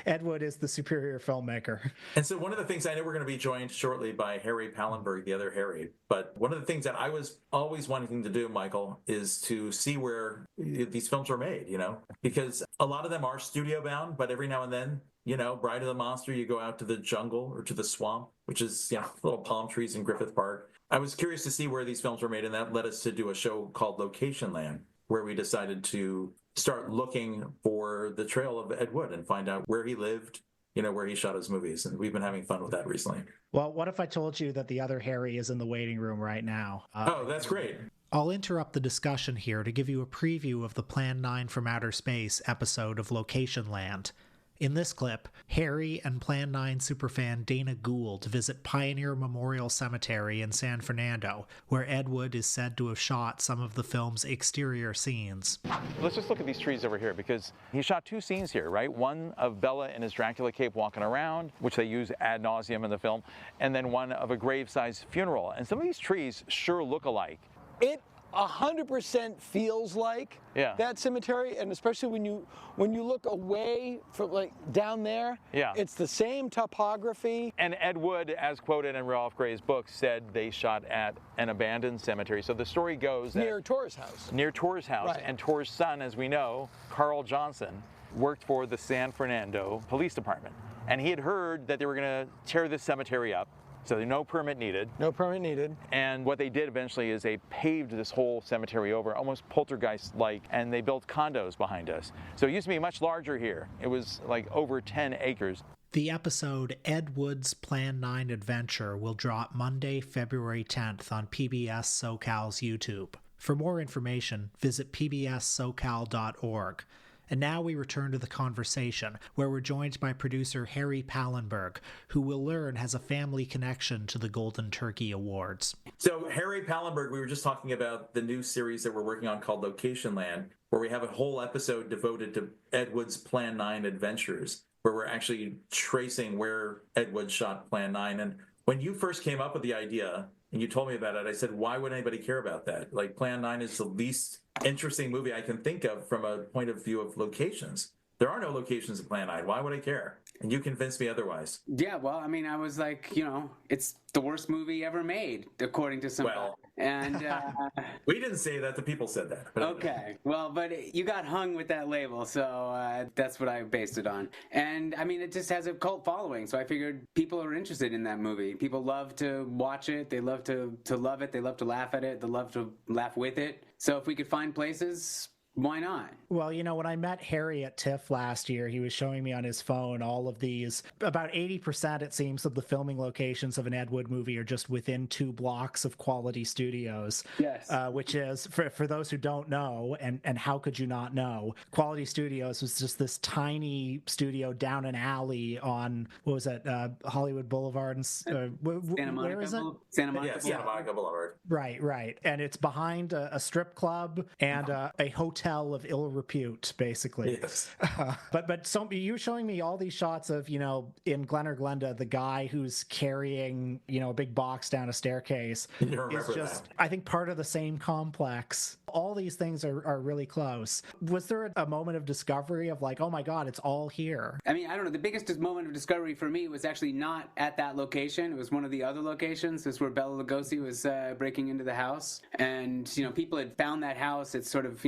Ed Wood is the superior filmmaker. And so one of the things, I know we're going to be joined shortly by Harry Pallenberg, the other Harry, but one of the things that I was always wanting to do, Michael, is to see where these films were made, because a lot of them are studio bound, but every now and then, Bride of the Monster, you go out to the jungle or to the swamp, which is, little palm trees in Griffith Park. I was curious to see where these films were made, and that led us to do a show called Locationland, where we decided to start looking for the trail of Ed Wood and find out where he lived, where he shot his movies. And we've been having fun with that recently. Well, what if I told you that the other Harry is in the waiting room right now? Oh, that's great. I'll interrupt the discussion here to give you a preview of the Plan 9 from Outer Space episode of Locationland. In this clip, Harry and Plan 9 superfan Dana Gould visit Pioneer Memorial Cemetery in San Fernando, where Ed Wood is said to have shot some of the film's exterior scenes. Let's just look at these trees over here, because he shot 2 scenes here, right? One of Bella in his Dracula cape walking around, which they use ad nauseum in the film, and then one of a grave-sized funeral. And some of these trees sure look alike. It 100% feels like that cemetery, and especially when you look away from down there, it's the same topography. And Ed Wood, as quoted in Ralph Gray's book, said they shot at an abandoned cemetery. So the story goes that near Tor's house. Near Tor's house, right. And Tor's son, as we know, Carl Johnson, worked for the San Fernando Police Department, and he had heard that they were going to tear this cemetery up. So no permit needed. No permit needed. And what they did eventually is they paved this whole cemetery over, almost poltergeist-like, and they built condos behind us. So it used to be much larger here. It was like over 10 acres. The episode Ed Wood's Plan 9 Adventure will drop Monday, February 10th on PBS SoCal's YouTube. For more information, visit pbssocal.org. And now we return to the conversation, where we're joined by producer Harry Pallenberg, who we'll learn has a family connection to the Golden Turkey Awards. So Harry Pallenberg, we were just talking about the new series that we're working on called Locationland, where we have a whole episode devoted to Ed Wood's Plan 9 adventures, where we're actually tracing where Ed Wood shot Plan 9. And when you first came up with the idea, and you told me about it, I said, why would anybody care about that? Like, Plan 9 is the least interesting movie I can think of from a point of view of locations. There are no locations in Plan 9. Why would I care? And you convinced me otherwise. Yeah, well, I mean, I was like, it's the worst movie ever made, according to some. Well, and we didn't say that. The people said that. Okay. Well, but you got hung with that label, so that's what I based it on. And I mean, it just has a cult following, so I figured people are interested in that movie. People love to watch it. They love to love it. They love to laugh at it. They love to laugh with it. So if we could find places, why not? Well, when I met Harry at TIFF last year, he was showing me on his phone all of these. About 80%, it seems, of the filming locations of an Ed Wood movie are just within 2 blocks of Quality Studios. Yes. Which is, for those who don't know, and how could you not know, Quality Studios was just this tiny studio down an alley on, what was that, Hollywood Boulevard? And, Santa Monica, where is it? Santa Monica, Santa Monica Boulevard. Right. And it's behind a strip club and a hotel of ill repute, basically. Yes. But so you were showing me all these shots of, in Glen or Glenda, the guy who's carrying, a big box down a staircase is just, I think, part of the same complex. All these things are really close. Was there a moment of discovery of like, oh my God, it's all here? I mean, I don't know. The biggest moment of discovery for me was actually not at that location. It was one of the other locations. This is where Bela Lugosi was breaking into the house. And, people had found that house. It's sort of,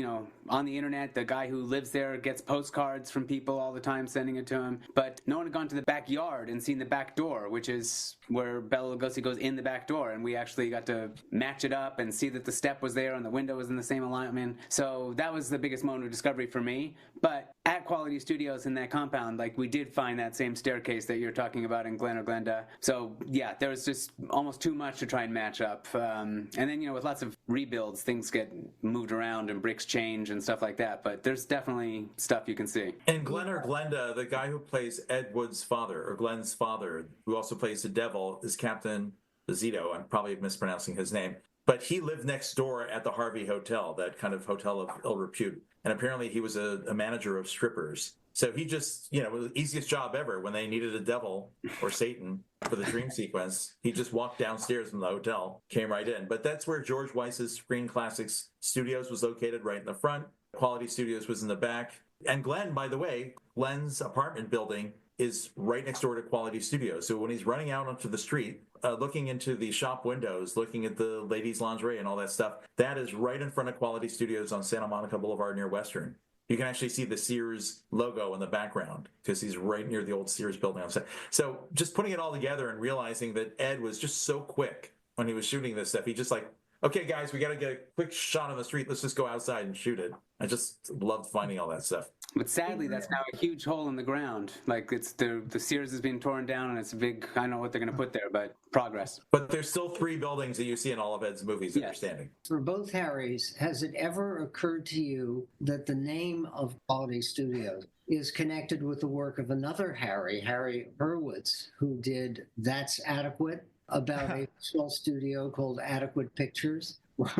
on the internet. The guy who lives there gets postcards from people all the time sending it to him. But no one had gone to the backyard and seen the back door, which is where Bela Lugosi goes in the back door. And we actually got to match it up and see that the step was there and the window was in the same alignment. So that was the biggest moment of discovery for me. But at Quality Studios in that compound, like, we did find that same staircase that you're talking about in Glen or Glenda. So yeah, there was just almost too much to try and match up. And then, you know, with lots of rebuilds, things get moved around and bricks change and stuff like that. But there's definitely stuff you can see. In Glen or Glenda, the guy who plays Ed Wood's father, or Glen's father, who also plays the devil, is Captain Zito. I'm probably mispronouncing his name. But he lived next door at the Harvey Hotel, that kind of hotel of ill repute. And apparently he was a manager of strippers. So he just, you know, the easiest job ever when they needed a devil or Satan for the dream sequence. He just walked downstairs from the hotel, came right in. But that's where George Weiss's Screen Classics Studios was located, right in the front. Quality Studios was in the back. And Glen, by the way, Glen's apartment building is right next door to Quality Studios. So when he's running out onto the street, looking into the shop windows, looking at the ladies' lingerie and all that stuff, that is right in front of Quality Studios on Santa Monica Boulevard near Western. You can actually see the Sears logo in the background because he's right near the old Sears building on set. So just putting it all together and realizing that Ed was just so quick when he was shooting this stuff. He just like, okay, guys, we got to get a quick shot on the street. Let's just go outside and shoot it. I just loved finding all that stuff. But sadly, that's now a huge hole in the ground. Like, it's the Sears is being torn down, and it's a big, I don't know what they're going to put there, but progress. But there's still 3 buildings that you see in all of Ed's movies that are standing. For both Harrys, has it ever occurred to you that the name of Quality Studios is connected with the work of another Harry, Harry Hurwitz, who did That's Adequate, about a small studio called Adequate Pictures,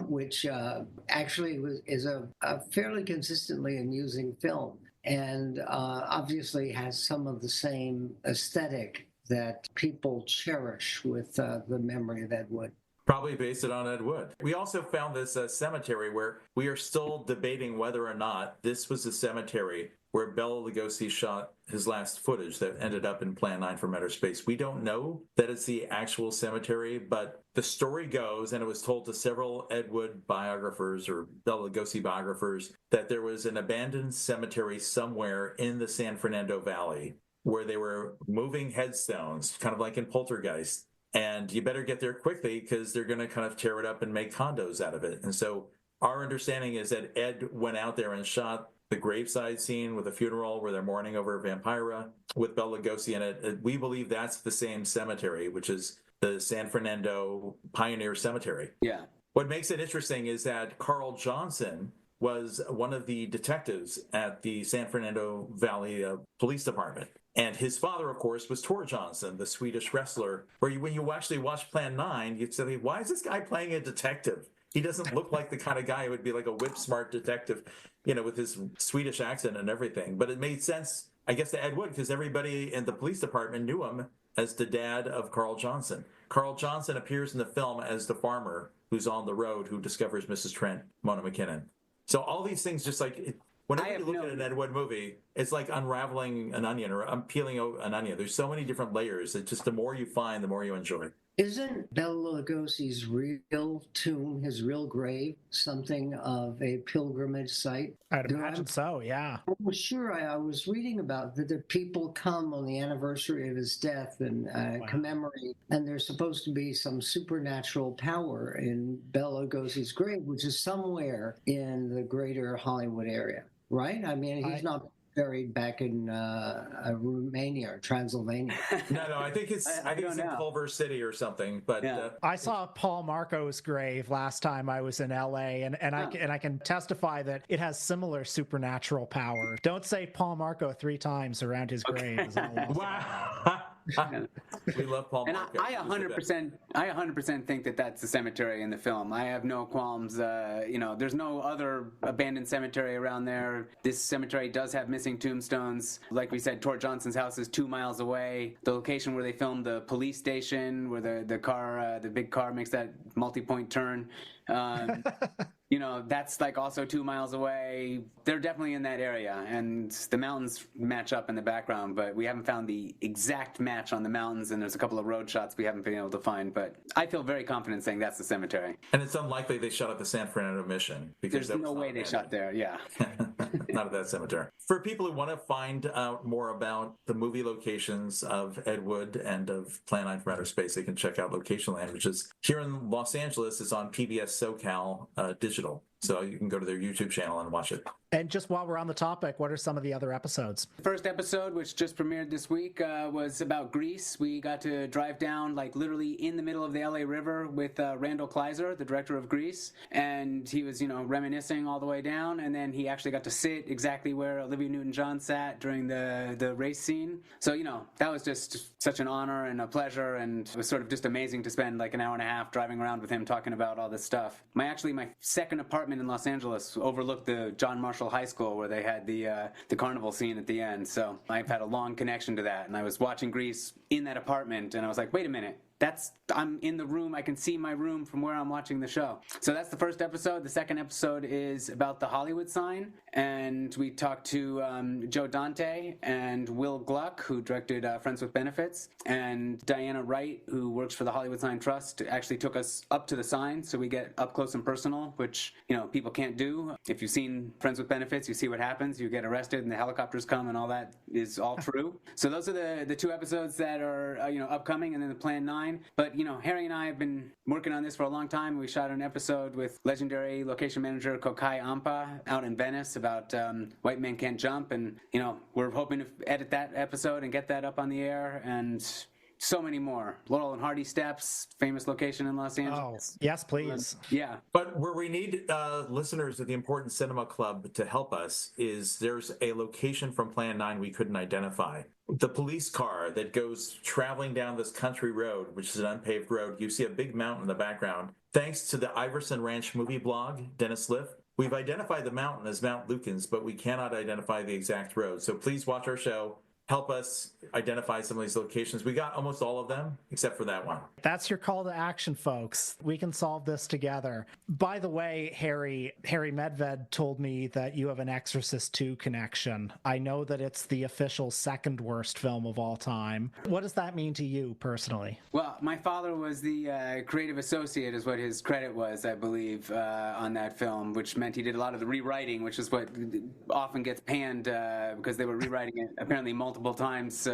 which actually is a fairly consistently amusing film, and obviously has some of the same aesthetic that people cherish with the memory of Ed Wood. Probably based it on Ed Wood. We also found this cemetery where we are still debating whether or not this was the cemetery where Bela Lugosi shot his last footage that ended up in Plan 9 from Outer Space. We don't know that it's the actual cemetery, but the story goes, and it was told to several Ed Wood biographers or Bela Lugosi biographers, that there was an abandoned cemetery somewhere in the San Fernando Valley where they were moving headstones, kind of like in Poltergeist. And you better get there quickly because they're going to kind of tear it up and make condos out of it. And so our understanding is that Ed went out there and shot the graveside scene with the funeral where they're mourning over Vampira with Bela Lugosi in it. We believe that's the same cemetery, which is the San Fernando Pioneer Cemetery. Yeah. What makes it interesting is that Carl Johnson was one of the detectives at the San Fernando Valley Police Department. And his father, of course, was Tor Johnson, the Swedish wrestler, where when you actually watch Plan 9, you'd say, why is this guy playing a detective? He doesn't look like the kind of guy who would be like a whip-smart detective, you know, with his Swedish accent and everything. But it made sense, I guess, to Ed Wood, because everybody in the police department knew him as the dad of Carl Johnson. Carl Johnson appears in the film as the farmer who's on the road who discovers Mrs. Trent, Mona McKinnon. So all these things just like... Whenever you look at an Ed Wood movie, it's like unraveling an onion or peeling an onion. There's so many different layers that just the more you find, the more you enjoy. Isn't Bela Lugosi's real tomb, his real grave, something of a pilgrimage site? I'd imagine so, yeah. I was sure I was reading about that the people come on the anniversary of his death and commemorate, and there's supposed to be some supernatural power in Bela Lugosi's grave, which is somewhere in the greater Hollywood area, right? I mean, he's not buried back in Romania or Transylvania. No, I think it's in Culver City or something. But I saw Paul Marco's grave last time I was in LA, and I can testify that it has similar supernatural power. Don't say Paul Marco 3 times around his grave. Wow. We love Paul Marco. I 100% think that that's the cemetery in the film. I have no qualms. There's no other abandoned cemetery around there. This cemetery does have missing tombstones. Like we said, Tor Johnson's house is 2 miles away. The location where they filmed the police station, where the big car makes that multi-point turn, You know, that's like also 2 miles away. They're definitely in that area, and the mountains match up in the background, but we haven't found the exact match on the mountains, and there's a couple of road shots we haven't been able to find, but I feel very confident saying that's the cemetery. And it's unlikely they shot at the San Fernando Mission. Because there's no way they shot there, yeah. Not at that cemetery. For people who want to find out more about the movie locations of Ed Wood and of Plan 9 from Outer Space, they can check out Locationland, which is here in Los Angeles. It's on PBS SoCal digital. So you can go to their YouTube channel and watch it. And just while we're on the topic, what are some of the other episodes? The first episode, which just premiered this week, was about Greece. We got to drive down, like, literally in the middle of the LA River with Randall Kleiser, the director of Grease. And he was, you know, reminiscing all the way down. And then he actually got to sit exactly where Olivia Newton-John sat during the race scene. So, you know, that was just such an honor and a pleasure. And it was sort of just amazing to spend like an hour and a half driving around with him talking about all this stuff. My second apartment in Los Angeles overlooked the John Marshall High School where they had the carnival scene at the end. So I've had a long connection to that. And I was watching Grease in that apartment, and I was like, wait a minute. I'm in the room. I can see my room from where I'm watching the show. So that's the first episode. The second episode is about the Hollywood sign. And we talked to Joe Dante and Will Gluck, who directed Friends with Benefits, and Diana Wright, who works for the Hollywood Sign Trust, actually took us up to the sign so we get up close and personal, which, you know, people can't do. If you've seen Friends with Benefits, you see what happens. You get arrested and the helicopters come, and all that is all true. So those are the two episodes that are, upcoming, and then the Plan 9. But, you know, Harry and I have been working on this for a long time. We shot an episode with legendary location manager Kokai Ampa out in Venice about White Men Can't Jump. And, you know, we're hoping to edit that episode and get that up on the air, and so many more. Laurel and Hardy Steps, famous location in Los Angeles. Oh, yes, please. Yeah. But where we need listeners of the Important Cinema Club to help us is there's a location from Plan 9 we couldn't identify. The police car that goes traveling down this country road, which is an unpaved road, you see a big mountain in the background. Thanks to the Iverson Ranch movie blog, Dennis Liff, we've identified the mountain as Mount Lukens, but we cannot identify the exact road. So please watch our show. Help us identify some of these locations. We got almost all of them, except for that one. That's your call to action, folks. We can solve this together. By the way, Harry Medved told me that you have an Exorcist 2 connection. I know that it's the official second worst film of all time. What does that mean to you personally? Well, my father was the creative associate, is what his credit was, I believe, on that film, which meant he did a lot of the rewriting, which is what often gets panned because they were rewriting it apparently multiple times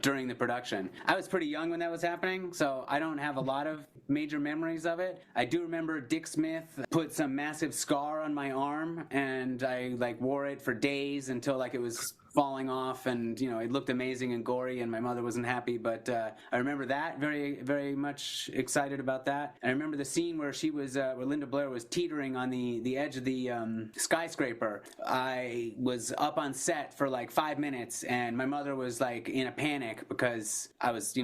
during the production. I was pretty young when that was happening, so I don't have a lot of major memories of it. I do remember Dick Smith put some massive scar on my arm, and I wore it for days until it was falling off, and it looked amazing and gory, and my mother wasn't happy, but I remember that very, very much excited about that. And I remember the scene where she was where Linda Blair was teetering on the edge of the skyscraper. I was up on set for 5 minutes, and my mother was in a panic because I was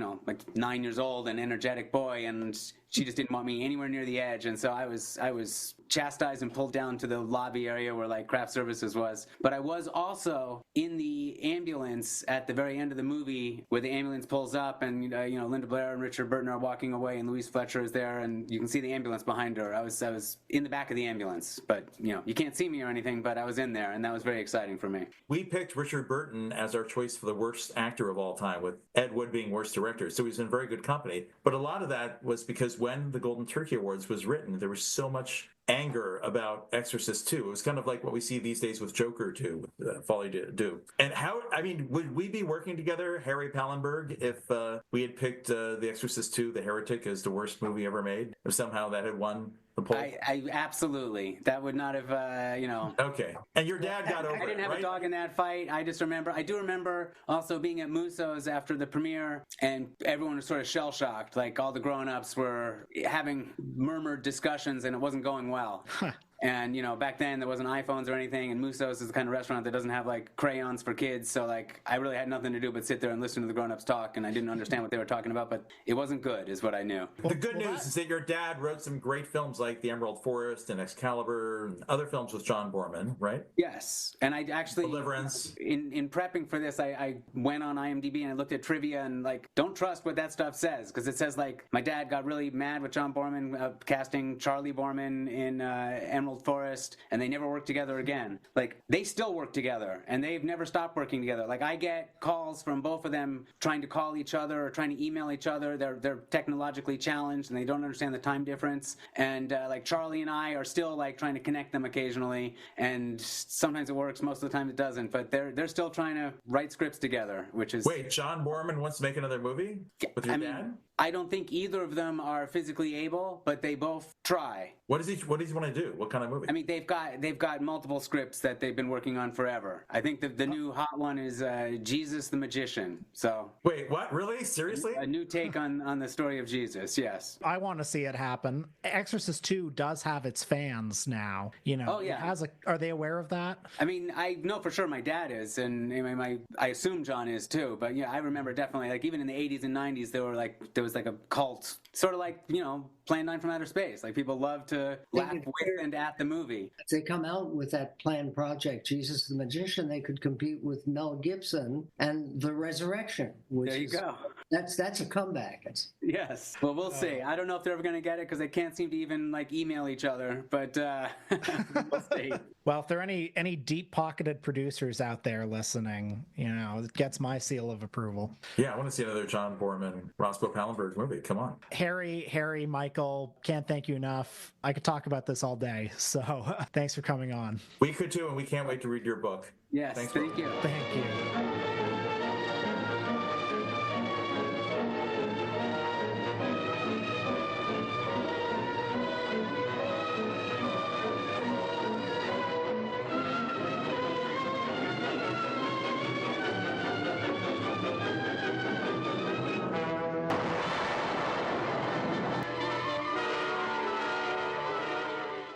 9 years old, an energetic boy, and she just didn't want me anywhere near the edge. And so I was chastised and pulled down to the lobby area where craft services was. But I was also in the ambulance at the very end of the movie where the ambulance pulls up, and Linda Blair and Richard Burton are walking away, and Louise Fletcher is there, and you can see the ambulance behind her. I was in the back of the ambulance, but you can't see me or anything, but I was in there, and that was very exciting for me. We picked Richard Burton as our choice for the worst actor of all time, with Ed Wood being worst director. So he's in very good company. But a lot of that was because when the Golden Turkey Awards was written, there was so much anger about Exorcist 2. It was kind of like what we see these days with Joker 2, Folly Do. And would we be working together, Harry Pallenberg, if we had picked The Exorcist 2, The Heretic, as the worst movie ever made? If somehow that had won the poll? I absolutely. That would not have, Okay. And your dad got over it, I didn't have a dog in that fight. I do remember also being at Musso's after the premiere, and everyone was sort of shell-shocked. All the grown-ups were having murmured discussions, and it wasn't going well. And, you know, back then there wasn't iPhones or anything, and Musso's is the kind of restaurant that doesn't have, like, crayons for kids, so, like, I really had nothing to do but sit there and listen to the grown-ups talk, and I didn't understand what they were talking about, but it wasn't good, is what I knew. The good news is that your dad wrote some great films like The Emerald Forest and Excalibur and other films with John Borman, right? Yes, and I actually... Deliverance. In prepping for this, I went on IMDb and I looked at trivia, and, like, don't trust what that stuff says, because it says, like, my dad got really mad with John Borman casting Charlie Borman in Emerald Forest, and they never worked together again. Like, they still work together, and they've never stopped working together. Like, I get calls from both of them trying to call each other or trying to email each other. They're technologically challenged, and they don't understand the time difference. And, like, Charlie and I are still, like, trying to connect them occasionally, and sometimes it works, most of the time it doesn't, but they're still trying to write scripts together, which is... Wait, John Borman wants to make another movie with your dad? I don't think either of them are physically able, but they both try. What does he want to do? What kind of movie? I mean, they've got multiple scripts that they've been working on forever. I think the new hot one is Jesus the Magician. So wait, what? Really? Seriously? A new take on the story of Jesus. Yes. I want to see it happen. Exorcist 2 does have its fans now. You know. Oh yeah. Are they aware of that? I mean, I know for sure my dad is, and I assume John is too. But yeah, I remember definitely, like, even in the 80s and 90s, there was like a cult, sort of like, you know, Plan 9 from Outer Space. Like, people love to laugh with and at the movie. If they come out with that planned project, Jesus the Magician, they could compete with Mel Gibson and The Resurrection. Which there you go. That's a comeback. Yes. Well, we'll see. I don't know if they're ever going to get it because they can't seem to even, like, email each other, but we'll see. Well, if there are any deep-pocketed producers out there listening, you know, it gets my seal of approval. Yeah, I want to see another John Borman, Roscoe Pallenberg movie. Come on. Harry, Michael, can't thank you enough. I could talk about this all day, so thanks for coming on. We could too, and we can't wait to read your book. Yes, thank you. Thank you.